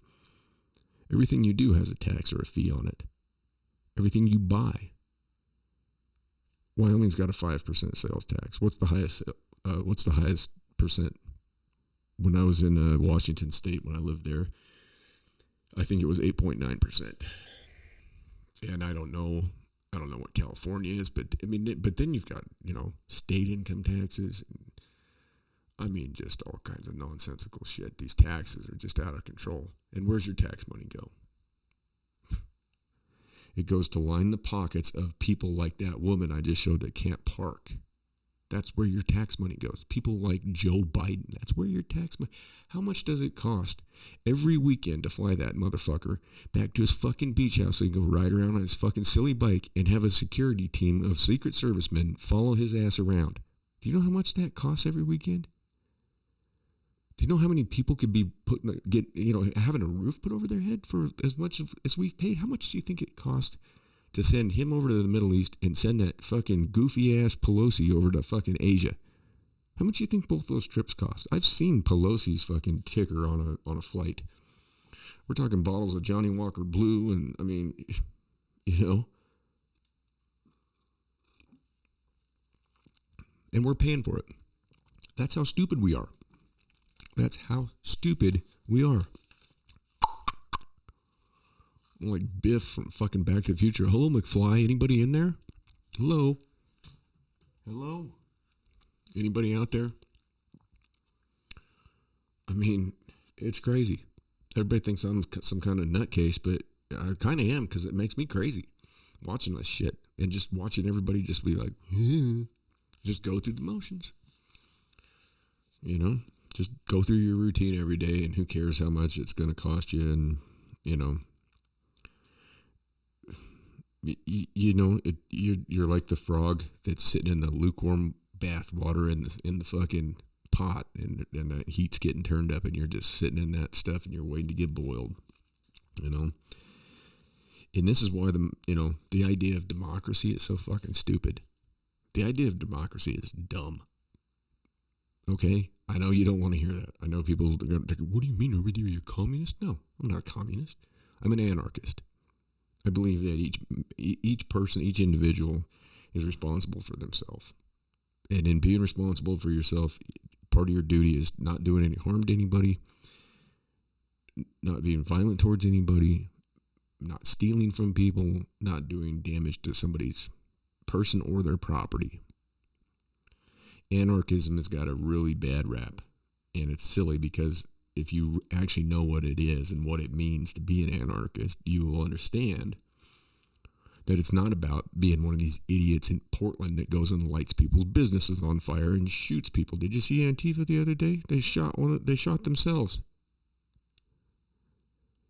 Speaker 2: Everything you do has a tax or a fee on it. Everything you buy. Wyoming's got a 5% sales tax. What's the highest percent? When I was in Washington State, when I lived there, I think it was 8.9%. And I don't know what California is, but I mean, but then you've got, you know, state income taxes. And, I mean, just all kinds of nonsensical shit. These taxes are just out of control. And where's your tax money go? It goes to line the pockets of people like that woman I just showed that can't park. That's where your tax money goes. People like Joe Biden. That's where your tax money. How much does it cost every weekend to fly that motherfucker back to his fucking beach house so he can go ride around on his fucking silly bike and have a security team of Secret Servicemen follow his ass around? Do you know how much that costs every weekend? Do you know how many people could be having a roof put over their head for as much as we've paid? How much do you think it cost to send him over to the Middle East and send that fucking goofy ass Pelosi over to fucking Asia? How much do you think both those trips cost? I've seen Pelosi's fucking ticker on a flight. We're talking bottles of Johnny Walker Blue, and I mean, you know, and we're paying for it. That's how stupid we are. That's how stupid we are. Like Biff from fucking Back to the Future. Hello, McFly. Anybody in there? Hello? Hello? Anybody out there? I mean, it's crazy. Everybody thinks I'm some kind of nutcase, but I kind of am, because it makes me crazy watching this shit and just watching everybody just be like, just go through the motions. You know? Just go through your routine every day, and who cares how much it's going to cost you. And, you know, you're like the frog that's sitting in the lukewarm bath water in the fucking pot, and the heat's getting turned up, and you're just sitting in that stuff, and you're waiting to get boiled, you know. And this is why the idea of democracy is so fucking stupid. The idea of democracy is dumb. Okay? I know you don't want to hear that. I know people are going to think, what do you mean over there? You're a communist? No, I'm not a communist. I'm an anarchist. I believe that each person, each individual is responsible for themselves. And in being responsible for yourself, part of your duty is not doing any harm to anybody, not being violent towards anybody, not stealing from people, not doing damage to somebody's person or their property. Anarchism has got a really bad rap, and it's silly, because if you actually know what it is and what it means to be an anarchist, you will understand that it's not about being one of these idiots in Portland that goes and lights people's businesses on fire and shoots people. Did you see Antifa the other day? They shot themselves.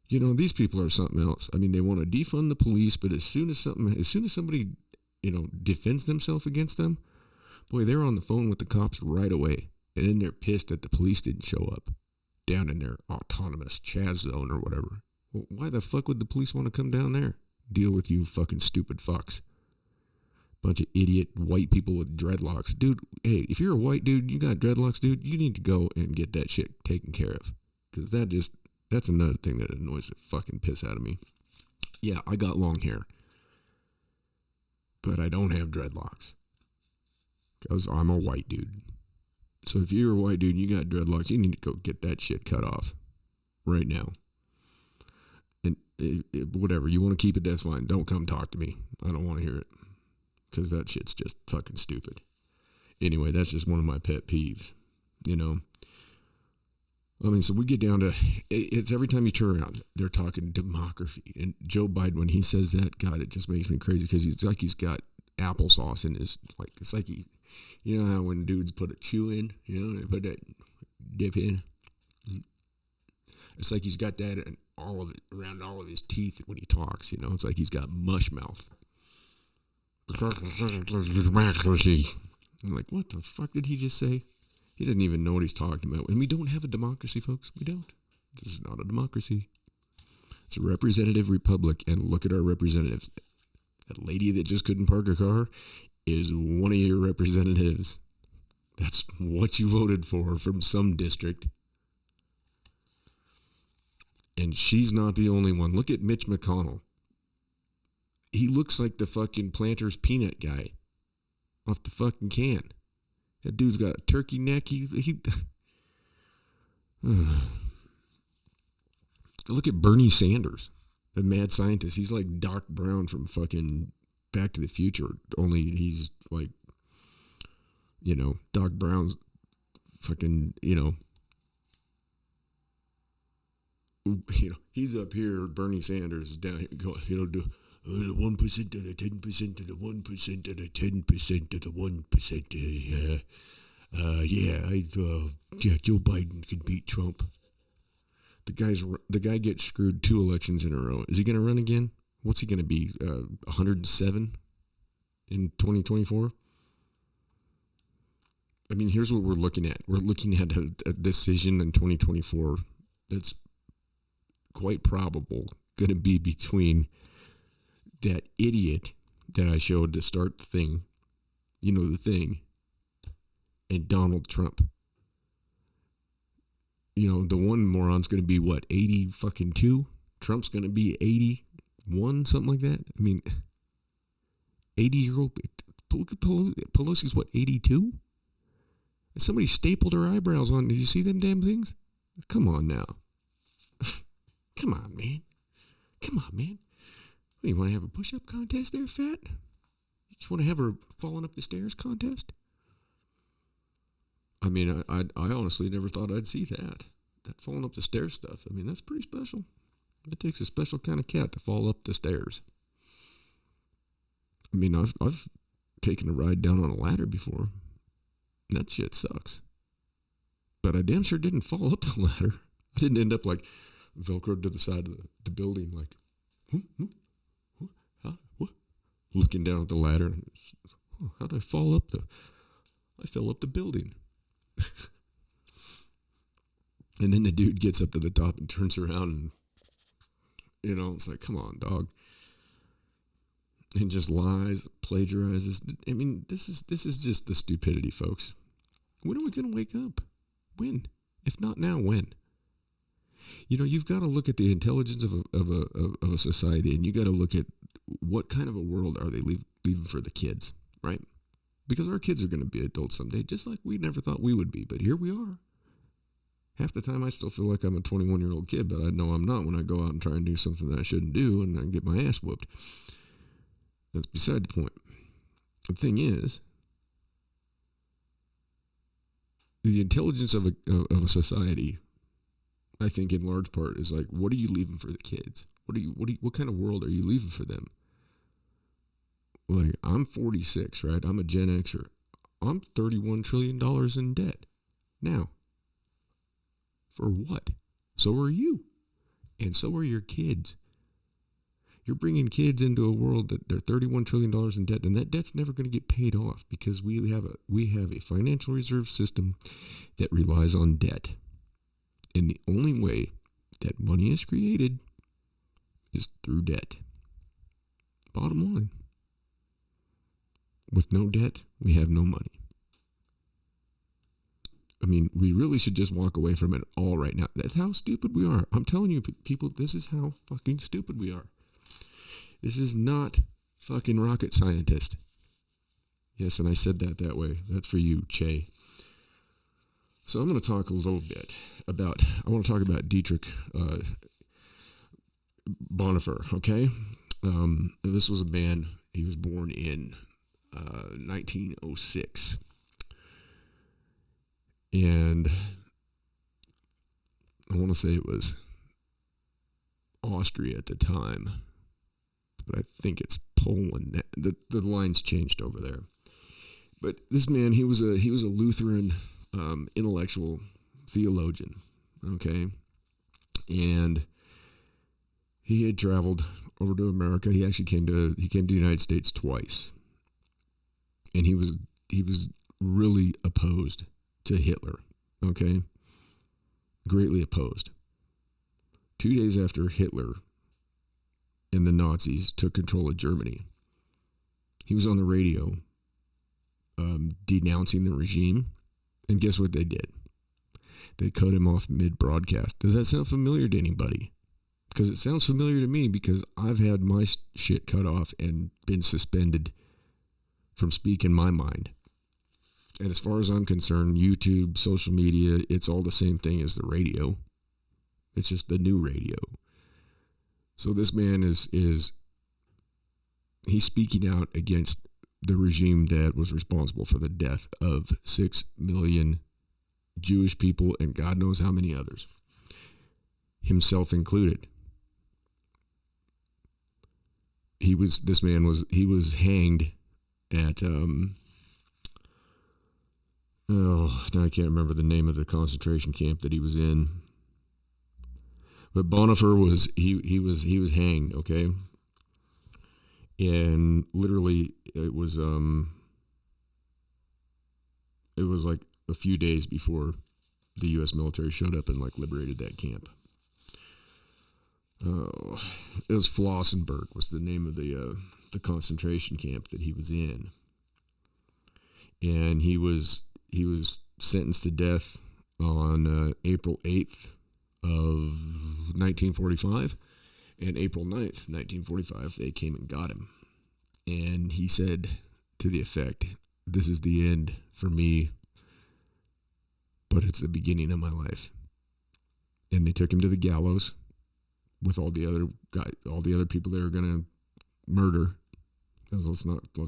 Speaker 2: You know, these people are something else. I mean, they want to defund the police, but as soon as somebody, you know, defends themselves against them, boy, they're on the phone with the cops right away. And then they're pissed that the police didn't show up down in their autonomous Chaz zone or whatever. Well, why the fuck would the police want to come down there? Deal with you fucking stupid fucks. Bunch of idiot white people with dreadlocks. Dude, hey, if you're a white dude, you got dreadlocks, dude, you need to go and get that shit taken care of. Because that's another thing that annoys the fucking piss out of me. Yeah, I got long hair. But I don't have dreadlocks. Because I'm a white dude. So if you're a white dude and you got dreadlocks, you need to go get that shit cut off right now. And whatever, you want to keep it, that's fine. Don't come talk to me. I don't want to hear it. Because that shit's just fucking stupid. Anyway, that's just one of my pet peeves. You know? I mean, so we get down to, it's every time you turn around, they're talking democracy. And Joe Biden, when he says that, God, it just makes me crazy, because he's got applesauce in his, like, it's like you know how when dudes put a chew in, you know, they put that dip in. It's like he's got that in all of it, around all of his teeth when he talks, you know. It's like he's got mush mouth. Democracy. I'm like, what the fuck did he just say? He doesn't even know what he's talking about. And we don't have a democracy, folks. We don't. This is not a democracy. It's a representative republic. And look at our representatives. That lady that just couldn't park a car is one of your representatives. That's what you voted for from some district. And she's not the only one. Look at Mitch McConnell. He looks like the fucking Planters peanut guy off the fucking can. That dude's got a turkey neck. Look at Bernie Sanders, the mad scientist. He's like Doc Brown from fucking Back to the Future. Only he's like, Doc Brown's fucking, he's up here. Bernie Sanders is down here going, do the 1% to the 10% to the 1% to the 10% to the 1%. Joe Biden can beat Trump. The guy gets screwed 2 elections in a row. Is he going to run again? What's he going to be? 107 in 2024? I mean, here's what we're looking at. We're looking at a decision in 2024 that's quite probable going to be between that idiot that I showed to start the thing, the thing, and Donald Trump. The one moron's going to be, 82? Trump's going to be 81, something like that? I mean, 80-year-old, Pelosi's 82? Somebody stapled her eyebrows on. Did you see them damn things? Come on now. Come on, man. What, you want to have a push-up contest there, fat? You want to have her falling up the stairs contest? I mean, I honestly never thought I'd see that falling up the stairs stuff. I mean, that's pretty special. It takes a special kind of cat to fall up the stairs. I mean, I've taken a ride down on a ladder before. And that shit sucks. But I damn sure didn't fall up the ladder. I didn't end up like Velcroed to the side of the building, like, what? Looking down at the ladder. And, how did I fall up I fell up the building. And then the dude gets up to the top and turns around and, it's like, come on, dog. And just lies, plagiarizes. I mean, this is just the stupidity, folks. When are we going to wake up? When? If not now, when? You've got to look at the intelligence of a society, and you got to look at what kind of a world are they leaving for the kids, right? Because our kids are going to be adults someday, just like we never thought we would be. But here we are. Half the time I still feel like I'm a 21-year-old kid, but I know I'm not when I go out and try and do something that I shouldn't do and I get my ass whooped. That's beside the point. The thing is, the intelligence of a society, I think in large part, is like, what are you leaving for the kids? What kind of world are you leaving for them? Like, I'm 46, right? I'm a Gen Xer. I'm $31 trillion in debt. Now, for what? So are you. And so are your kids. You're bringing kids into a world that they're $31 trillion in debt, and that debt's never going to get paid off because we have a financial reserve system that relies on debt. And the only way that money is created is through debt. Bottom line. With no debt, we have no money. I mean, we really should just walk away from it all right now. That's how stupid we are. I'm telling you, people, this is how fucking stupid we are. This is not fucking rocket scientist. Yes, and I said that way. That's for you, Che. So I'm going to talk a little bit about, I want to talk about Dietrich Bonhoeffer, okay? This was a man, he was born in 1906. And I want to say it was Austria at the time, but I think it's Poland. The lines changed over there. But this man, he was a Lutheran intellectual theologian, okay? And he had traveled over to America. He actually came to the United States twice. And he was really opposed to Hitler, okay? Greatly opposed. 2 days after Hitler and the Nazis took control of Germany, he was on the radio denouncing the regime, and guess what they did? They cut him off mid-broadcast. Does that sound familiar to anybody? Because it sounds familiar to me, because I've had my shit cut off and been suspended from speaking my mind. And as far as I'm concerned, YouTube, social media, it's all the same thing as the radio. It's just the new radio. So this man is he's speaking out against the regime that was responsible for the death of 6 million Jewish people and God knows how many others, himself included. He was hanged at now I can't remember the name of the concentration camp that he was in. But Bonhoeffer was hanged, okay? And literally it was like a few days before the US military showed up and like liberated that camp. Oh, it was Flossenburg was the name of the concentration camp that he was in. And he was sentenced to death on April 8th of 1945, and April 9th, 1945, they came and got him. And he said to the effect, "This is the end for me, but it's the beginning of my life." And they took him to the gallows with all the other people they were going to murder. Let's not pull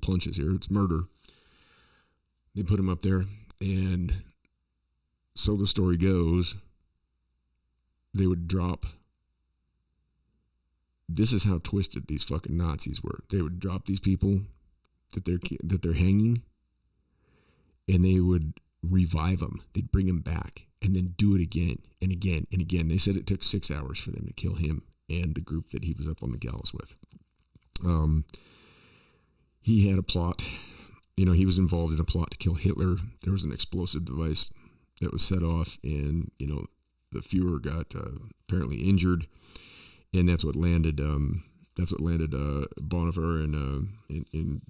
Speaker 2: punches here. It's murder. They put him up there, and so the story goes, they would drop. This is how twisted these fucking Nazis were. They would drop these people that they're hanging, and they would revive them. They'd bring them back, and then do it again and again and again. They said it took 6 hours for them to kill him and the group that he was up on the gallows with. He had a plot. He was involved in a plot to kill Hitler. There was an explosive device that was set off, and the Fuhrer got apparently injured, and that's what landed Bonhoeffer in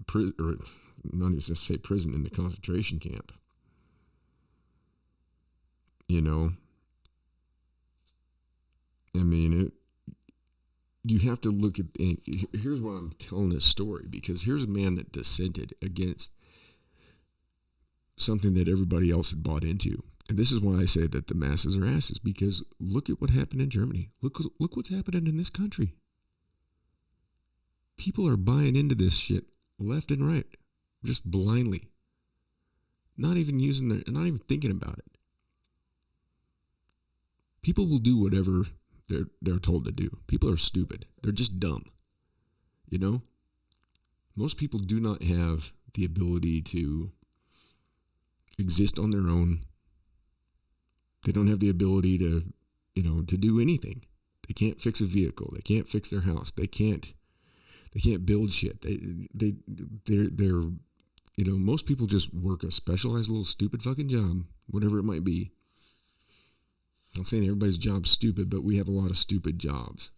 Speaker 2: prison, or not even to say prison, in the concentration camp. You have to look at, and here's why I'm telling this story, because here's a man that dissented against something that everybody else had bought into. And this is why I say that the masses are asses, because look at what happened in Germany. Look what's happening in this country. People are buying into this shit left and right, just blindly. Not even thinking about it. People will do whatever they're told to do. People are stupid. They're just dumb. Most people do not have the ability to exist on their own. They don't have the ability to do anything. They can't fix a vehicle. They can't fix their house. They can't build shit. They're most people just work a specialized little stupid fucking job, whatever it might be. I'm not saying everybody's job's stupid, but we have a lot of stupid jobs.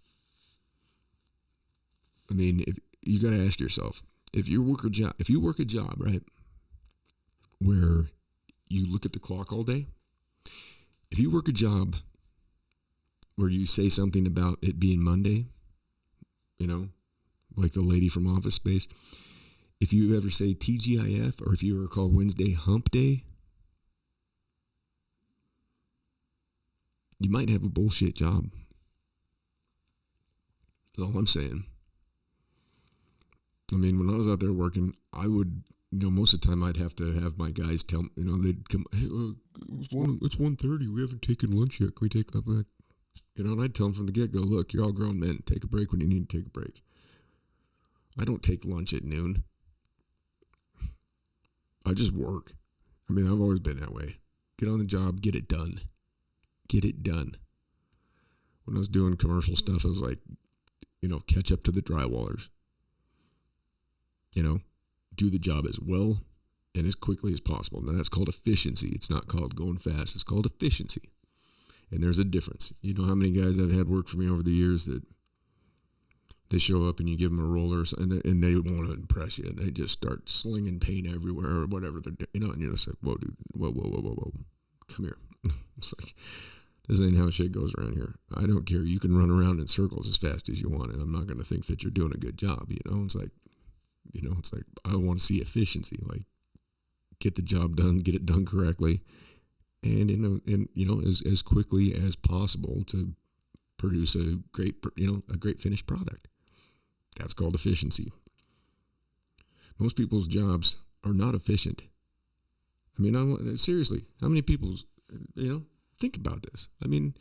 Speaker 2: If you got to ask yourself, if you work a job, right, where you look at the clock all day, if you work a job where you say something about it being Monday, like the lady from Office Space, if you ever say TGIF, or if you ever call Wednesday hump day, you might have a bullshit job. That's all I'm saying. When I was out there working, I would, most of the time I'd have to have my guys tell me, they'd come, "Hey, it's 1:30. We haven't taken lunch yet. Can we take that?" And I'd tell them from the get-go, "Look, you're all grown men. Take a break when you need to take a break. I don't take lunch at noon. I just work. I've always been that way. Get on the job, get it done. Get it done." When I was doing commercial stuff, I was like, catch up to the drywallers. do the job as well and as quickly as possible. Now, that's called efficiency. It's not called going fast. It's called efficiency. And there's a difference. You know how many guys I've had work for me over the years that they show up and you give them a roller and they want to impress you. And they just start slinging paint everywhere or whatever they're doing. You know, and you're just like, whoa, dude. Whoa. Come here. It's like, this ain't how shit goes around here. I don't care. You can run around in circles as fast as you want, and I'm not going to think that you're doing a good job. You know, it's like I want to see efficiency. Like, get the job done, get it done correctly, and as quickly as possible to produce a great finished product. That's called efficiency. Most people's jobs are not efficient. I mean, seriously, how many people, think about this. I mean,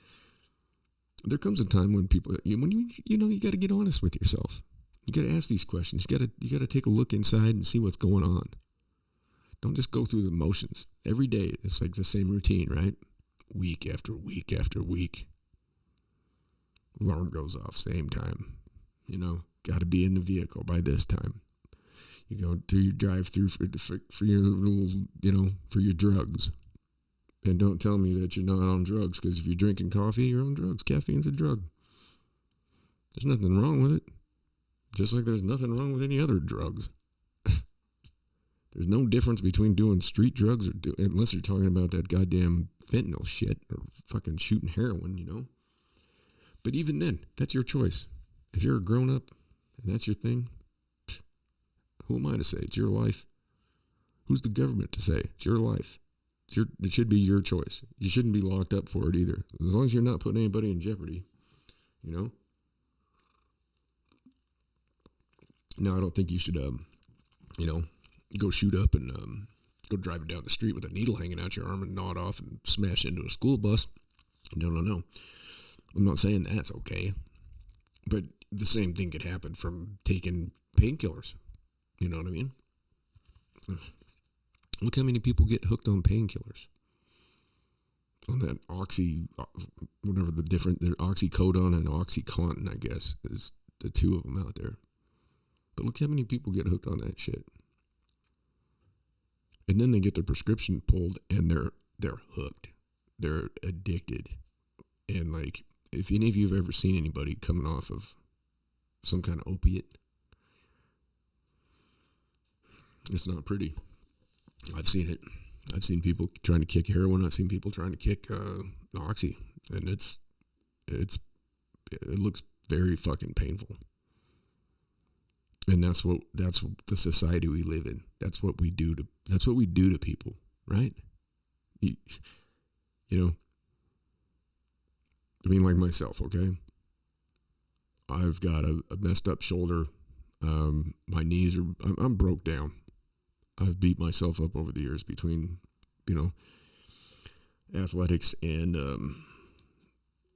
Speaker 2: there comes a time when you got to get honest with yourself. You got to ask these questions. You got to take a look inside and see what's going on. Don't just go through the motions. Every day, it's like the same routine, right? Week after week after week. Alarm goes off, same time. Got to be in the vehicle by this time. You go do your drive-through for your little, for your drugs. And don't tell me that you're not on drugs, because if you're drinking coffee, you're on drugs. Caffeine's a drug. There's nothing wrong with it. Just like there's nothing wrong with any other drugs. There's no difference between doing street drugs unless you're talking about that goddamn fentanyl shit or fucking shooting heroin, But even then, that's your choice. If you're a grown-up and that's your thing, who am I to say? It's your life. Who's the government to say? It's your life. It should be your choice. You shouldn't be locked up for it either. As long as you're not putting anybody in jeopardy, No, I don't think you should, go shoot up and go driving down the street with a needle hanging out your arm and gnaw it off and smash into a school bus. No. I'm not saying that's okay. But the same thing could happen from taking painkillers. You know what I mean? Look how many people get hooked on painkillers. On that oxycodone and oxycontin, I guess, is the two of them out there. But look how many people get hooked on that shit. And then they get their prescription pulled and they're hooked. They're addicted. And like, if any of you have ever seen anybody coming off of some kind of opiate, it's not pretty. I've seen it. I've seen people trying to kick heroin. I've seen people trying to kick oxy, and it looks very fucking painful. And that's the society we live in. That's what we do to people, right? I mean, like myself, okay? I've got a messed up shoulder. My knees I'm broke down. I've beat myself up over the years between, athletics and,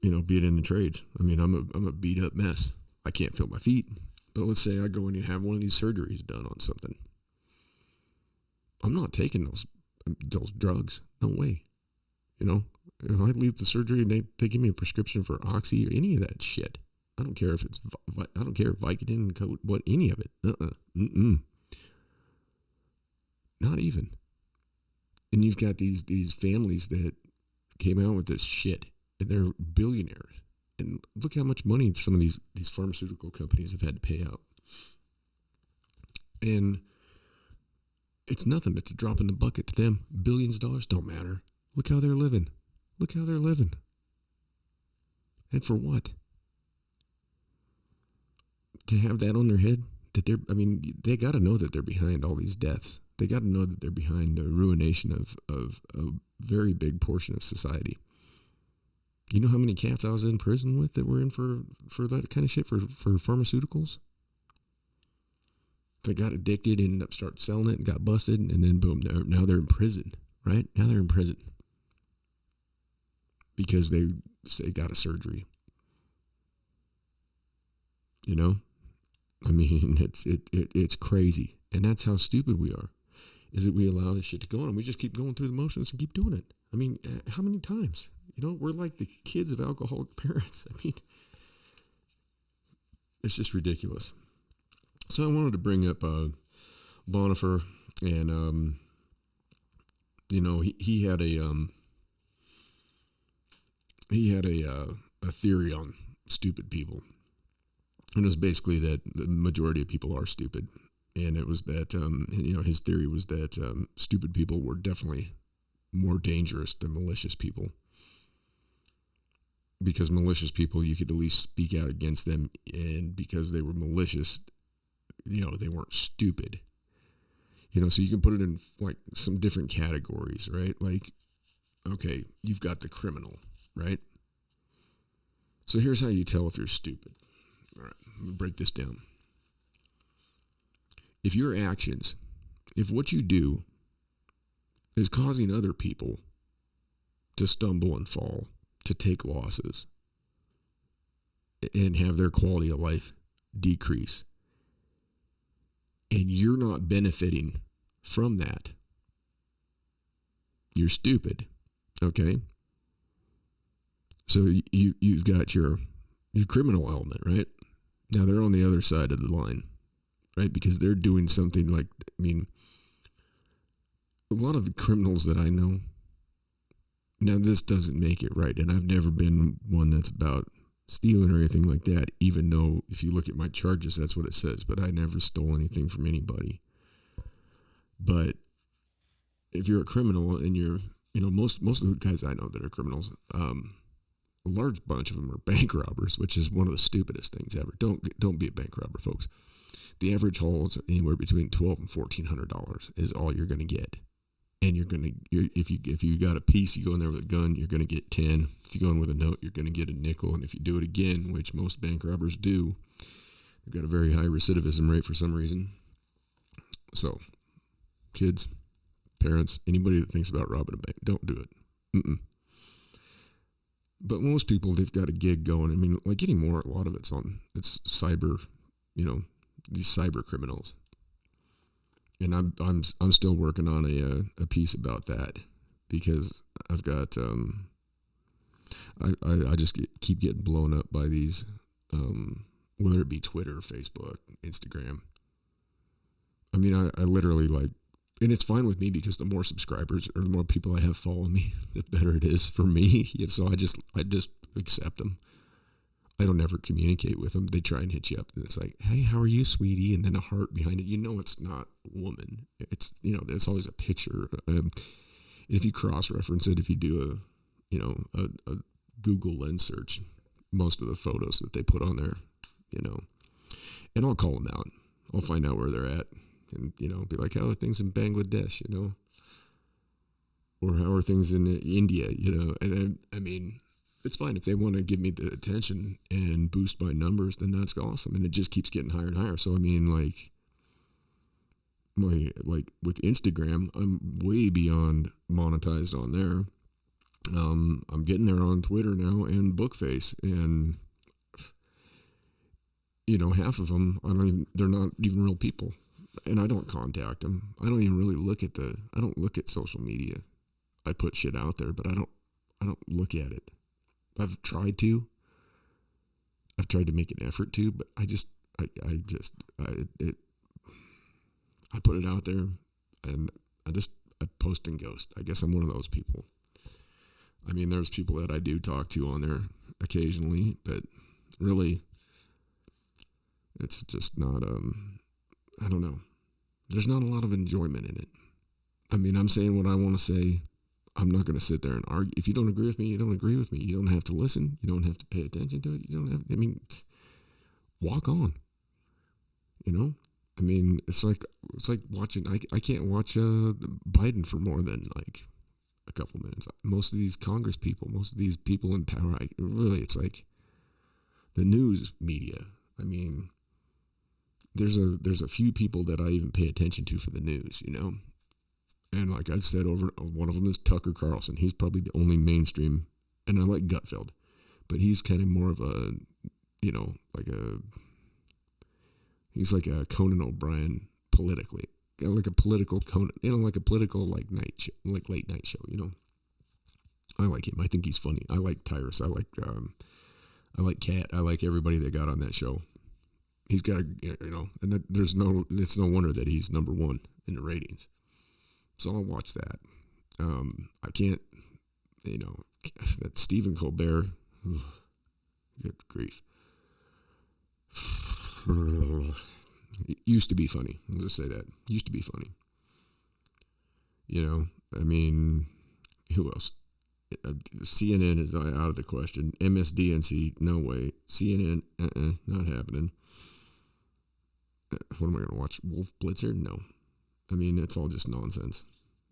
Speaker 2: being in the trades. I mean, I'm a beat up mess. I can't feel my feet. But let's say I go in and have one of these surgeries done on something. I'm not taking those drugs. No way. If I leave the surgery and they give me a prescription for oxy or any of that shit, I don't care if it's, I don't care Vicodin, any of it. Not even. And you've got these families that came out with this shit, and they're billionaires. And look how much money some of these pharmaceutical companies have had to pay out. And it's nothing. It's a drop in the bucket to them. Billions of dollars don't matter. Look how they're living. And for what? To have that on their head? They got to know that they're behind all these deaths. They got to know that they're behind the ruination of a very big portion of society. You know how many cats I was in prison with that were in for that kind of shit, for pharmaceuticals? They got addicted, ended up start selling it, and got busted, and then boom, now they're in prison, right? Now they're in prison. Because they got a surgery. It's crazy. And that's how stupid we are. Is that we allow this shit to go on and we just keep going through the motions and keep doing it. I mean, how many times? We're like the kids of alcoholic parents. I mean, it's just ridiculous. So I wanted to bring up Bonifer, and he had a theory on stupid people, and it was basically that the majority of people are stupid, and it was that his theory was that stupid people were definitely more dangerous than malicious people, because malicious people, you could at least speak out against them, and because they were malicious, they weren't stupid. So you can put it in like some different categories, right? Like, okay, you've got the criminal, right? So here's how you tell if you're stupid. All right, I'm going to break this down. If your actions, if what you do is causing other people to stumble and fall, to take losses, and have their quality of life decrease, and you're not benefiting from that, you're stupid, okay? So you've got your criminal element, right? Now they're on the other side of the line, right? Because they're doing something like, a lot of the criminals that I know, now this doesn't make it right, and I've never been one that's about stealing or anything like that, even though if you look at my charges, that's what it says, but I never stole anything from anybody. But if you're a criminal and you're, most of the guys I know that are criminals, a large bunch of them are bank robbers, which is one of the stupidest things ever. Don't be a bank robber, folks. The average haul is anywhere between $1,200 and $1,400 is all you're going to get. And if you got a piece, you go in there with a gun, you're going to get 10. If you go in with a note, you're going to get a nickel. And if you do it again, which most bank robbers do, they've got a very high recidivism rate for some reason. So, kids, parents, anybody that thinks about robbing a bank, don't do it. But most people, they've got a gig going. Like anymore, a lot of it's cyber, these cyber criminals. And I'm still working on a piece about that, because I've got I just keep getting blown up by these, whether it be Twitter, Facebook, Instagram. I literally and it's fine with me, because the more subscribers or the more people I have following me, the better it is for me. So I just accept them. I don't ever communicate with them. They try and hit you up, and it's like, "Hey, how are you, sweetie?" And then a heart behind it. It's not a woman. It's it's always a picture. If you cross-reference it, if you do a Google lens search, most of the photos that they put on there, and I'll call them out. I'll find out where they're at, and be like, "How are things in Bangladesh?" Or how are things in India? And it's fine if they want to give me the attention and boost my numbers, then that's awesome. And it just keeps getting higher and higher. So, with Instagram, I'm way beyond monetized on there. I'm getting there on Twitter now and Bookface. And, half of them, they're not even real people. And I don't contact them. I don't even really I don't look at social media. I put shit out there, but I don't look at it. I've tried to make an effort to, but I put it out there, and I post and ghost. I guess I'm one of those people. There's people that I do talk to on there occasionally, but really, it's just not, I don't know. There's not a lot of enjoyment in it. I'm saying what I want to say. I'm not going to sit there and argue. If you don't agree with me, you don't agree with me. You don't have to listen. You don't have to pay attention to it. You don't have, walk on. It's like watching, I can't watch Biden for more than a couple minutes. Most of these Congress people, most of these people in power, it's like the news media. There's a few people that I even pay attention to for the news, And like I've said, one of them is Tucker Carlson. He's probably the only mainstream, and I like Gutfeld, but he's kind of more of a, he's like a Conan O'Brien politically, like a political Conan, like a political late night show. I like him. I think he's funny. I like Tyrus. I like Kat. I like everybody that got on that show. He's got and it's no wonder that he's number one in the ratings. So I'll watch that. I can't, that Stephen Colbert, good grief. It used to be funny. I'll just say that. Used to be funny. Who else? CNN is out of the question. MSDNC, no way. CNN, not happening. What am I going to watch? Wolf Blitzer? No. It's all just nonsense.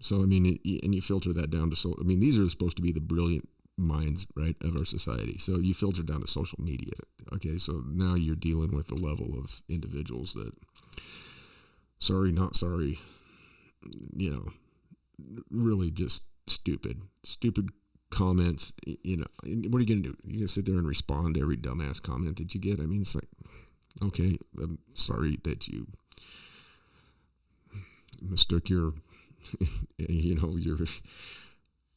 Speaker 2: So, and you filter that down to, these are supposed to be the brilliant minds, right, of our society. So you filter down to social media. Okay, so now you're dealing with a level of individuals that, sorry, not sorry, really just stupid comments. What are you going to do? You going to sit there and respond to every dumbass comment that you get? It's like, okay, I'm sorry that you mistook your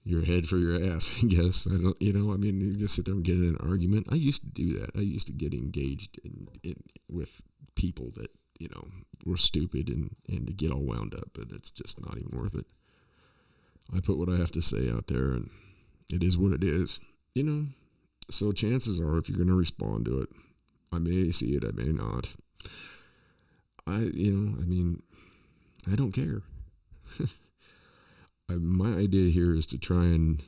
Speaker 2: your head for your ass, I guess. I don't, you just sit there and get in an argument. I used to do that. I used to get engaged with people that, were stupid and to get all wound up, but it's just not even worth it. I put what I have to say out there, and it is what it is, So chances are, if you're going to respond to it, I may see it, I may not. I don't care. My idea here is to try and,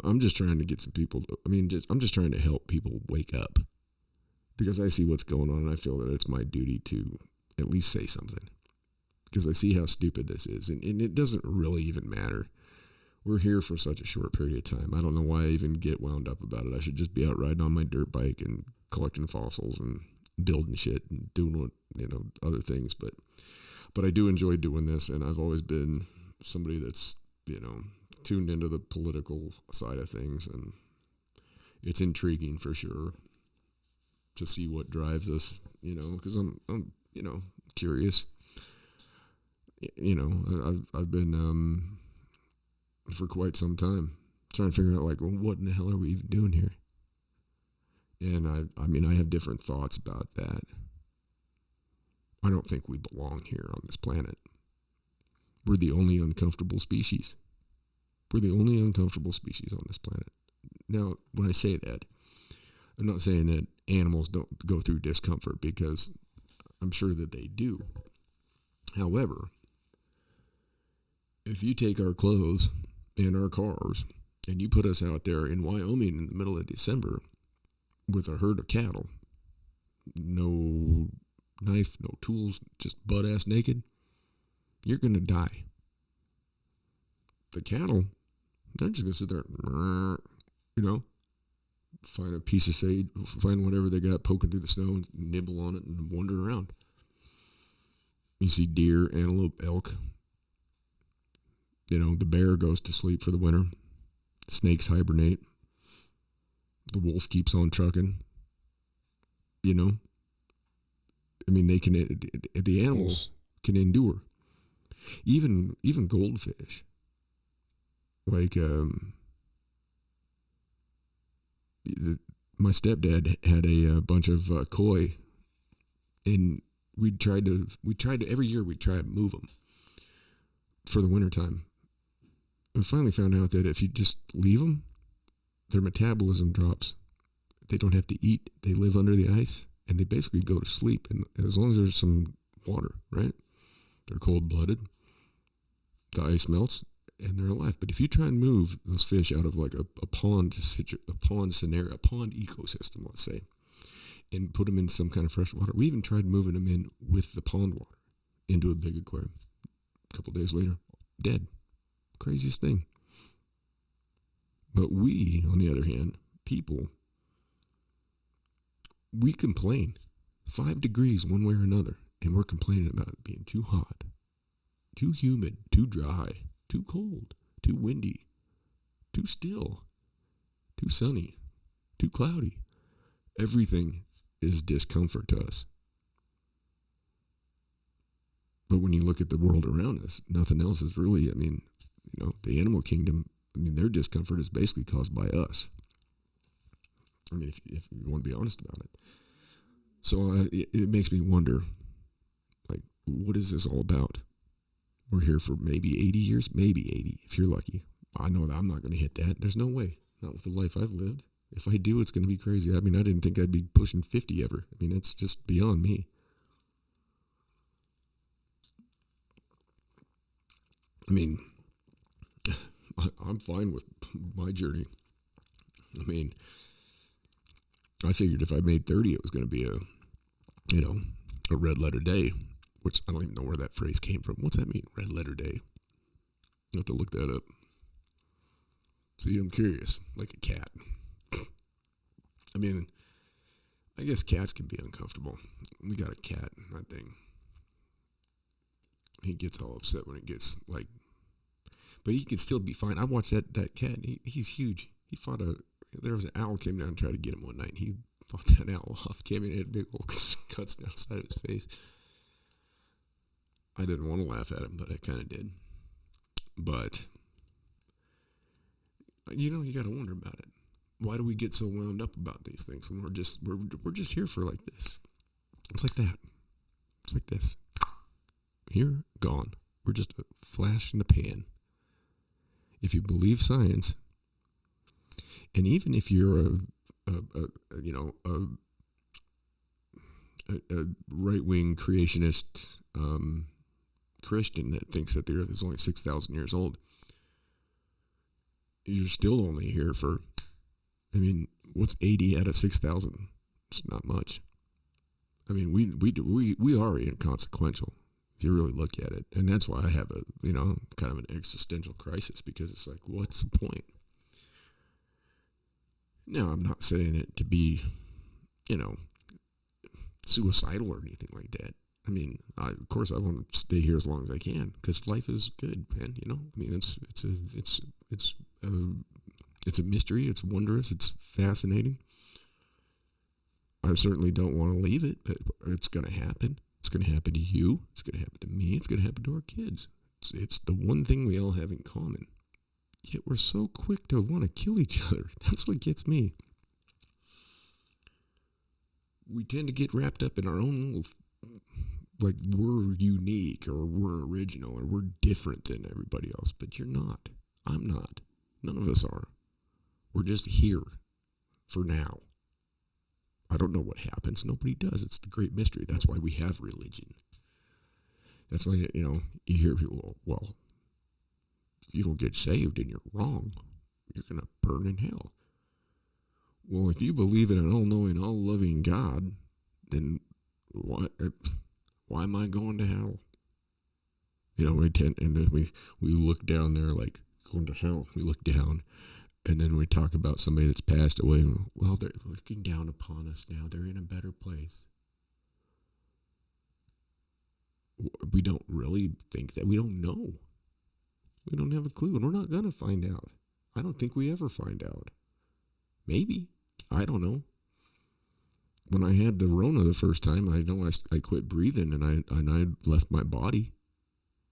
Speaker 2: I'm just trying to get some people, I'm just trying to help people wake up, because I see what's going on, and I feel that it's my duty to at least say something, because I see how stupid this is, and it doesn't really even matter. We're here for such a short period of time. I don't know why I even get wound up about it. I should just be out riding on my dirt bike and collecting fossils and building shit and doing what, other things. But I do enjoy doing this, and I've always been somebody that's, tuned into the political side of things, and it's intriguing for sure to see what drives us, because I'm curious. I've been, for quite some time, trying to figure out, what in the hell are we even doing here? And I have different thoughts about that. I don't think we belong here on this planet. We're the only uncomfortable species. We're the only uncomfortable species on this planet. Now, when I say that, I'm not saying that animals don't go through discomfort, because I'm sure that they do. However, if you take our clothes and our cars and you put us out there in Wyoming in the middle of December with a herd of cattle, no knife, no tools, just butt-ass naked, you're going to die. The cattle, they're just going to sit there, find a piece of sage, find whatever they got poking through the snow and nibble on it and wander around. You see deer, antelope, elk. The bear goes to sleep for the winter. Snakes hibernate. The wolf keeps on trucking. They can, the animals can endure. Even goldfish. My stepdad had a bunch of koi, and we tried to every year we'd try to move them for the wintertime. And finally found out that if you just leave them, their metabolism drops. They don't have to eat. They live under the ice, and they basically go to sleep. And as long as there's some water, right? They're cold-blooded. The ice melts, and they're alive. But if you try and move those fish out of a pond scenario, a pond ecosystem, let's say, and put them in some kind of fresh water. We even tried moving them in with the pond water into a big aquarium. A couple days later, dead. Craziest thing. But we, on the other hand, people, we complain 5 degrees one way or another, and we're complaining about it being too hot, too humid, too dry, too cold, too windy, too still, too sunny, too cloudy. Everything is discomfort to us. But when you look at the world around us, nothing else is really, the animal kingdom, their discomfort is basically caused by us. If you want to be honest about it. So it makes me wonder, like, what is this all about? We're here for maybe 80 years, maybe 80, if you're lucky. I know that I'm not going to hit that. There's no way. Not with the life I've lived. If I do, it's going to be crazy. I mean, I didn't think I'd be pushing 50 ever. I mean, it's just beyond me. I mean, I'm fine with my journey. I mean, I figured if I made 30, it was going to be a red letter day, which I don't even know where that phrase came from. What's that mean, red letter day? I'll have to look that up. See, I'm curious, like a cat. I mean, I guess cats can be uncomfortable. We got a cat, I think. He gets all upset when it gets, like, but he can still be fine. I watched that cat. He's huge. He fought there was an owl came down and tried to get him one night. And he fought that owl off. Came in and had big old cuts down the side of his face. I didn't want to laugh at him, but I kind of did. But, you got to wonder about it. Why do we get so wound up about these things when we're just here for like this? It's like that. It's like this. Here, gone. We're just a flash in the pan. If you believe science, and even if you're a right-wing creationist Christian that thinks that the Earth is only 6,000 years old, you're still only here for, I mean, what's 80 out of 6,000? It's not much. I mean, we are inconsequential if you really look at it, and that's why I have a kind of an existential crisis, because it's like, what's the point? Now, I'm not saying it to be, suicidal or anything like that. I mean, of course, I want to stay here as long as I can because life is good, man. I mean, it's a mystery. It's wondrous. It's fascinating. I certainly don't want to leave it, but it's going to happen. It's going to happen to you. It's going to happen to me. It's going to happen to our kids. It's the one thing we all have in common. Yet we're so quick to want to kill each other. That's what gets me. We tend to get wrapped up in our own little, like, we're unique or we're original or we're different than everybody else. But you're not. I'm not. None of us are. We're just here for now. I don't know what happens. Nobody does. It's the great mystery. That's why we have religion. That's why, you hear people, well, if you don't get saved and you're wrong, you're going to burn in hell. Well, if you believe in an all-knowing, all-loving God, then why am I going to hell? We look down there like, going to hell. We look down, and then we talk about somebody that's passed away. Well, they're looking down upon us now. They're in a better place. We don't really think that. We don't know. We don't have a clue, and we're not going to find out. I don't think we ever find out. Maybe. I don't know. When I had the Rona the first time, I know I quit breathing, and I left my body.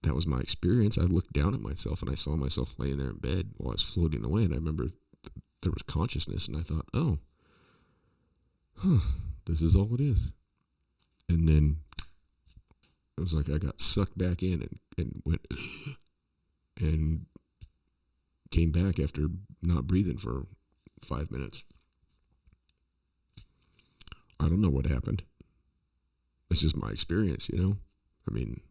Speaker 2: That was my experience. I looked down at myself, and I saw myself laying there in bed while I was floating away, and I remember there was consciousness, and I thought, this is all it is. And then it was like I got sucked back in and went and came back after not breathing for 5 minutes. I don't know what happened. It's just my experience, I mean,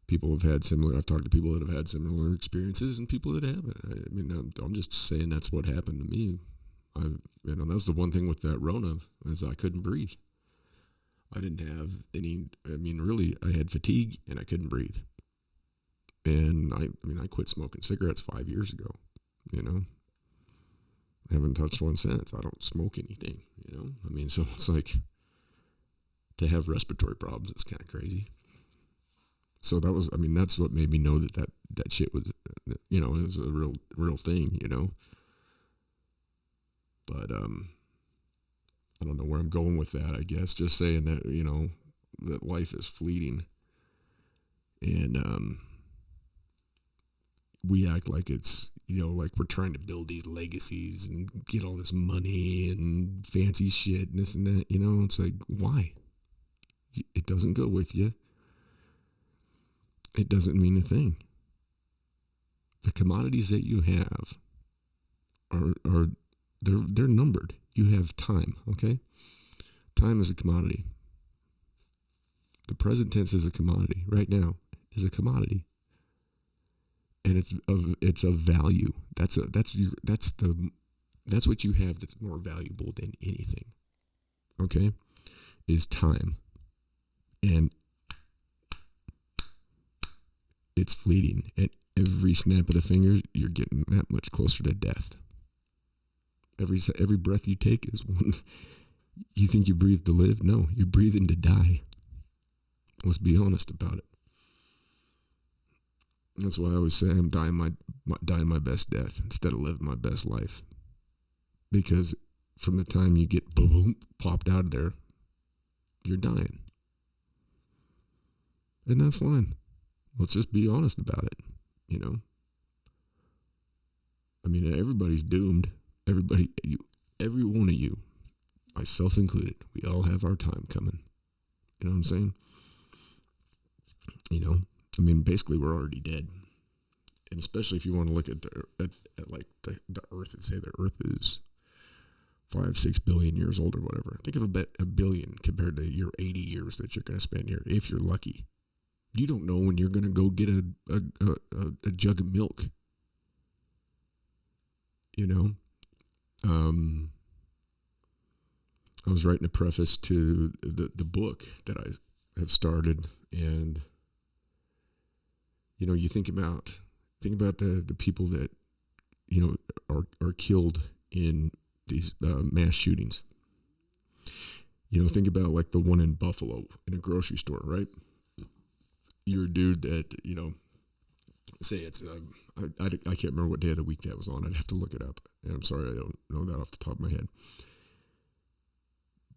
Speaker 2: people have had I've talked to people that have had similar experiences and people that haven't. I mean, I'm just saying that's what happened to me. That's the one thing with that Rona, is I couldn't breathe. I didn't have any, really, I had fatigue and I couldn't breathe. And I quit smoking cigarettes 5 years ago, I haven't touched one since. I don't smoke anything, so it's like, to have respiratory problems, it's kind of crazy. So that's what made me know that shit was, it was a real thing, But, I don't know where I'm going with that, I guess. Just saying that, that life is fleeting. And, we act like it's like we're trying to build these legacies and get all this money and fancy shit and this and that, it's like, why? It doesn't go with you. It doesn't mean a thing. The commodities that you have are they're numbered. You have time, okay? Time is a commodity. The present tense is a commodity. Right now is a commodity. And it's of value. That's what you have that's more valuable than anything. Okay? Is time. And it's fleeting. At every snap of the fingers, you're getting that much closer to death. Every breath you take is one. You think you breathe to live? No, you're breathing to die. Let's be honest about it. That's why I always say I'm dying my best death instead of living my best life. Because from the time you get boom, popped out of there, you're dying. And that's fine. Let's just be honest about it, I mean, everybody's doomed. Every one of you, myself included, we all have our time coming. You know what I'm saying? I mean, basically we're already dead. And especially if you want to look at like the Earth and say the Earth is 5-6 billion years old or whatever. Think of a billion compared to your 80 years that you're going to spend here, if you're lucky. You don't know when you're going to go get a jug of milk. I was writing a preface to the book that I have started, and you think about the people that are killed in these mass shootings. Think about like the one in Buffalo in a grocery store, right? You're a dude that say it's I can't remember what day of the week that was on. I'd have to look it up, and I'm sorry I don't know that off the top of my head.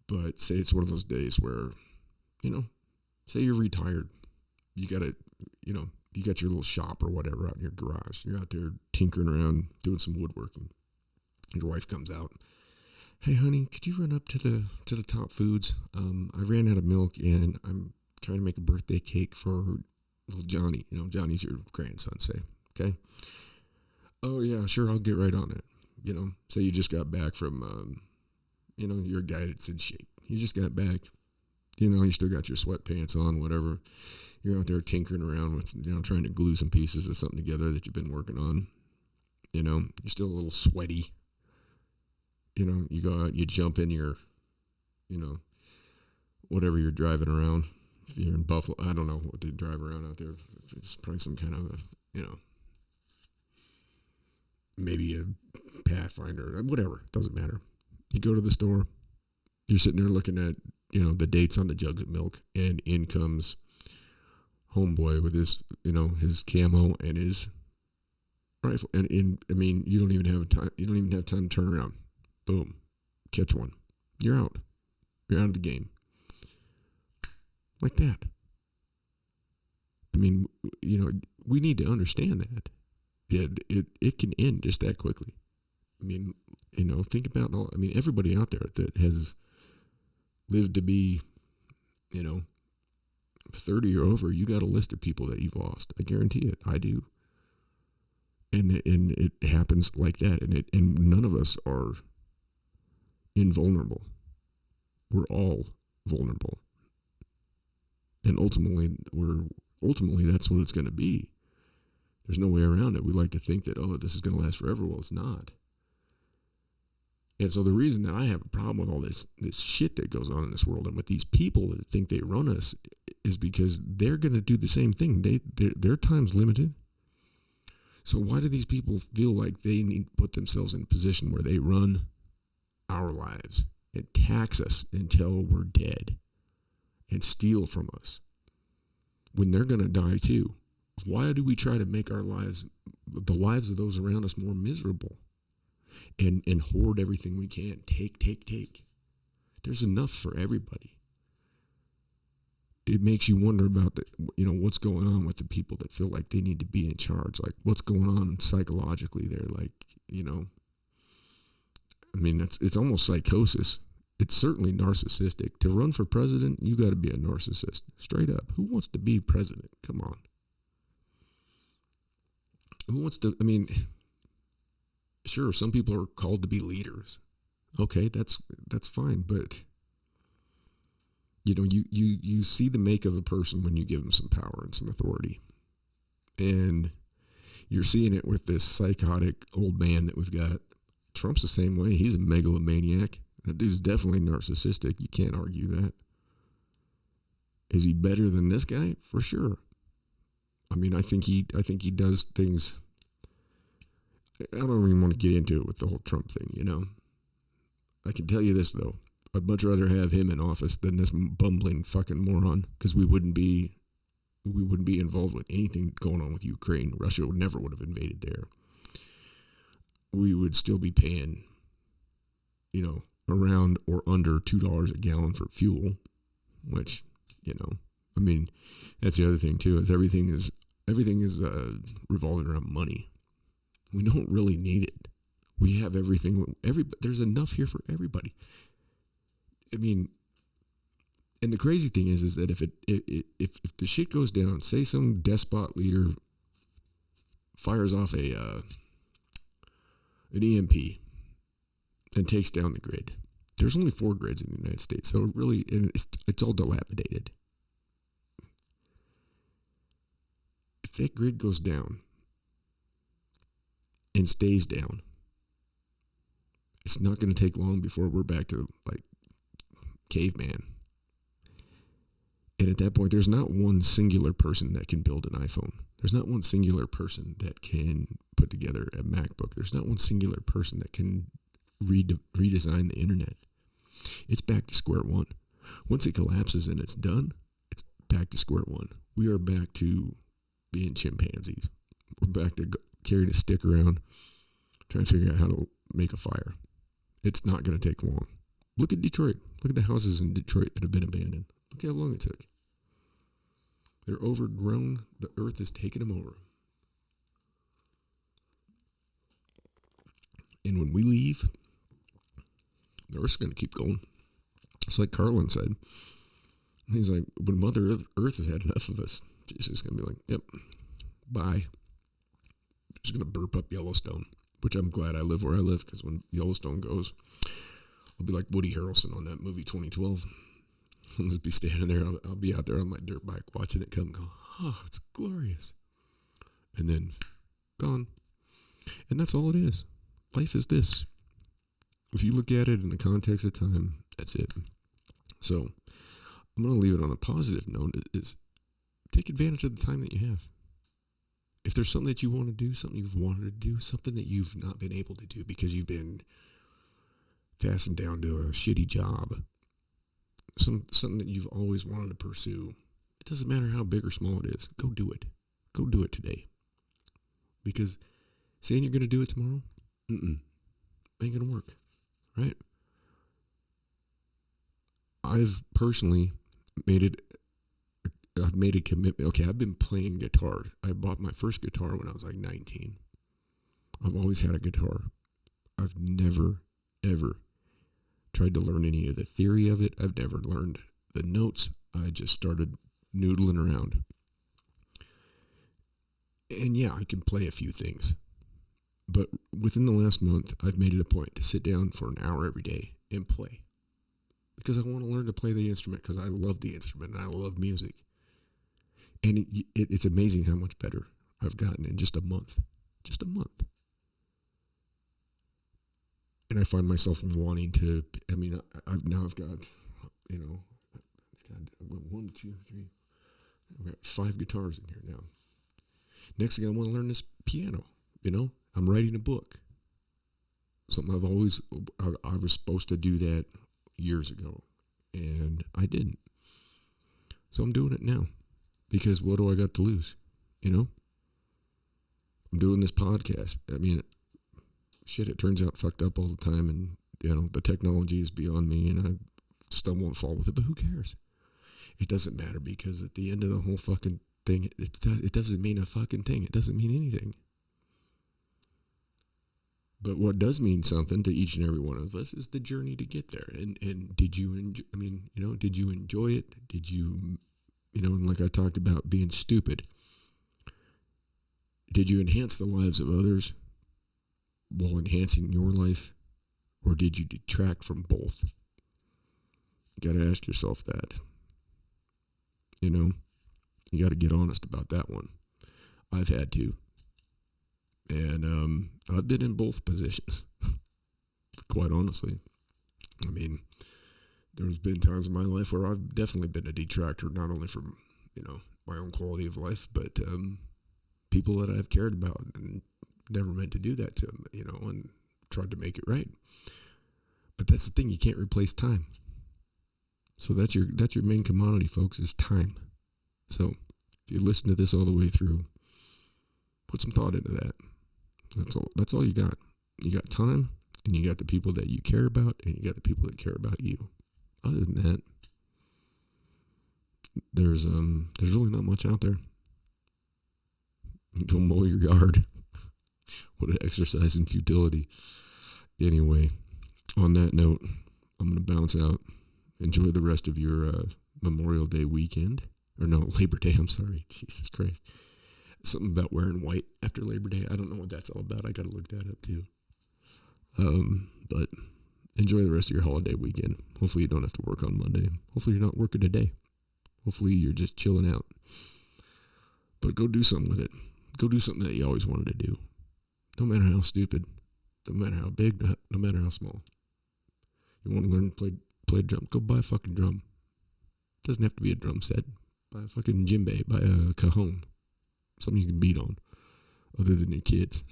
Speaker 2: But say it's one of those days where, say you're retired, you got your little shop or whatever out in your garage. You're out there tinkering around, doing some woodworking. Your wife comes out. Hey, honey, could you run up to the Top Foods? I ran out of milk, and I'm trying to make a birthday cake for little Johnny. Johnny's your grandson, say. Okay? Oh, yeah, sure, I'll get right on it. Say you just got back from, you're a guy that's in shape. You just got back. You still got your sweatpants on, whatever. You're out there tinkering around with, trying to glue some pieces of something together that you've been working on. You're still a little sweaty. You go out, you jump in your, whatever you're driving around. If you're in Buffalo, I don't know what they drive around out there. It's probably some kind of maybe a Pathfinder, whatever. Doesn't matter. You go to the store. You're sitting there looking at, the dates on the jugs of milk, and in comes homeboy with his, his camo and his rifle. And I mean, you don't even have time. You don't even have time to turn around. Boom, catch one. You're out. You're out of the game. Like that. I mean, we need to understand that. It can end just that quickly. I mean, think about everybody out there that has lived to be, 30 or over, you got a list of people that you've lost. I guarantee it. I do. And it happens like that. And none of us are invulnerable. We're all vulnerable. And ultimately that's what it's going to be. There's no way around it. We like to think that, this is going to last forever. Well, it's not. And so the reason that I have a problem with all this shit that goes on in this world and with these people that think they run us is because they're going to do the same thing. Their time's limited. So why do these people feel like they need to put themselves in a position where they run our lives and tax us until we're dead and steal from us when they're going to die too? Why do we try to make our lives, the lives of those around us, more miserable? And hoard everything we can. Take. There's enough for everybody. it makes you wonder about what's going on with the people that feel like they need to be in charge. Like, what's going on psychologically there? Like, I mean, it's almost psychosis. It's certainly narcissistic. To run for president, you got to be a narcissist. Straight up. Who wants to be president? Come on. Who wants to, I mean, sure, some people are called to be leaders. Okay, that's fine, but you see the make of a person when you give them some power and some authority. And you're seeing it with this psychotic old man that we've got. Trump's the same way. He's a megalomaniac. That dude's definitely narcissistic. You can't argue that. Is he better than this guy? For sure. I mean, I think he does things. I don't even want to get into it with the whole Trump thing, I can tell you this, though. I'd much rather have him in office than this bumbling fucking moron, because we wouldn't be involved with anything going on with Ukraine. Russia would have invaded there. We would still be paying, around or under $2 a gallon for fuel, which, I mean, that's the other thing too, is everything is revolving around money. We don't really need it. We have everything. There's enough here for everybody. I mean, and the crazy thing is that if the shit goes down, say some despot leader fires off an EMP and takes down the grid. There's only 4 grids in the United States, so really, it's all dilapidated. If that grid goes down and stays down, it's not going to take long before we're back to like caveman. And at that point, there's not one singular person that can build an iPhone. There's not one singular person that can put together a MacBook. There's not one singular person that can redesign the internet. It's back to square one. Once it collapses and it's done, it's back to square one. We are back to being chimpanzees. We're back to carrying a stick around, trying to figure out how to make a fire. It's not going to take long. Look at Detroit. Look at the houses in Detroit that have been abandoned. Look how long it took. They're overgrown. The earth is taking them over. And when we leave, the earth's going to keep going. It's like Carlin said. He's like, when Mother Earth has had enough of us, she's just going to be like, yep, bye. She's going to burp up Yellowstone, which I'm glad I live where I live, because when Yellowstone goes, I'll be like Woody Harrelson on that movie 2012. I'll just be standing there. I'll be out there on my dirt bike watching it come and go, oh, it's glorious. And then gone. And that's all it is. Life is this. If you look at it in the context of time, that's it. So I'm going to leave it on a positive note. Is take advantage of the time that you have. If there's something that you want to do, something you've wanted to do, something that you've not been able to do because you've been fastened down to a shitty job, something that you've always wanted to pursue, it doesn't matter how big or small it is. Go do it. Go do it today. Because saying you're going to do it tomorrow, ain't going to work, right? I've personally I've made a commitment. Okay, I've been playing guitar. I bought my first guitar when I was like 19. I've always had a guitar. I've never, ever tried to learn any of the theory of it. I've never learned the notes. I just started noodling around. And yeah, I can play a few things. But within the last month, I've made it a point to sit down for an hour every day and play. Because I want to learn to play the instrument, because I love the instrument and I love music. And it's amazing how much better I've gotten in just a month. Just a month. And I find myself wanting to, I've got, I've got 1, 2, 3, I've got 5 guitars in here now. Next thing I want to learn is piano, I'm writing a book. Something I was supposed to do that years ago, and I didn't. So I'm doing it now, because what do I got to lose? I'm doing this podcast. Shit, it turns out fucked up all the time, and the technology is beyond me, and I still won't fall with it, but who cares? It doesn't matter, because at the end of the whole fucking thing, it doesn't mean a fucking thing. It doesn't mean anything. But what does mean something to each and every one of us is the journey to get there. And did you enjoy, did you enjoy it? Did you, and like I talked about being stupid, did you enhance the lives of others while enhancing your life? Or did you detract from both? You got to ask yourself that. You got to get honest about that one. I've had to. And I've been in both positions, quite honestly. I mean, there's been times in my life where I've definitely been a detractor, not only from, my own quality of life, but people that I've cared about and never meant to do that to them, and tried to make it right. But that's the thing, you can't replace time. So that's your main commodity, folks, is time. So if you listen to this all the way through, put some thought into that. That's all you got. You got time, and you got the people that you care about, and you got the people that care about you. Other than that, there's really not much out there. Go mow your yard. What an exercise in futility. Anyway, on that note, I'm going to bounce out. Enjoy the rest of your Memorial Day weekend. Or no, Labor Day, I'm sorry. Jesus Christ. Something about wearing white after Labor Day. I don't know what that's all about. I got to look that up too. But enjoy the rest of your holiday weekend. Hopefully you don't have to work on Monday. Hopefully you're not working today. Hopefully you're just chilling out. But go do something with it. Go do something that you always wanted to do. No matter how stupid. No matter how big. No matter how small. You want to learn to play drum? Go buy a fucking drum. Doesn't have to be a drum set. Buy a fucking djembe. Buy a cajon. Something you can beat on. Other than your kids.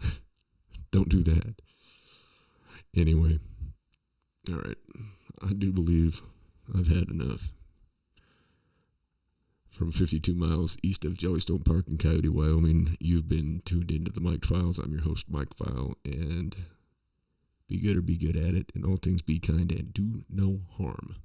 Speaker 2: Don't do that. Anyway. Alright. I do believe I've had enough. From 52 miles east of Jellystone Park in Coyote, Wyoming, you've been tuned into the Mike Files. I'm your host, Mike File, and be good or be good at it. In all things, be kind and do no harm.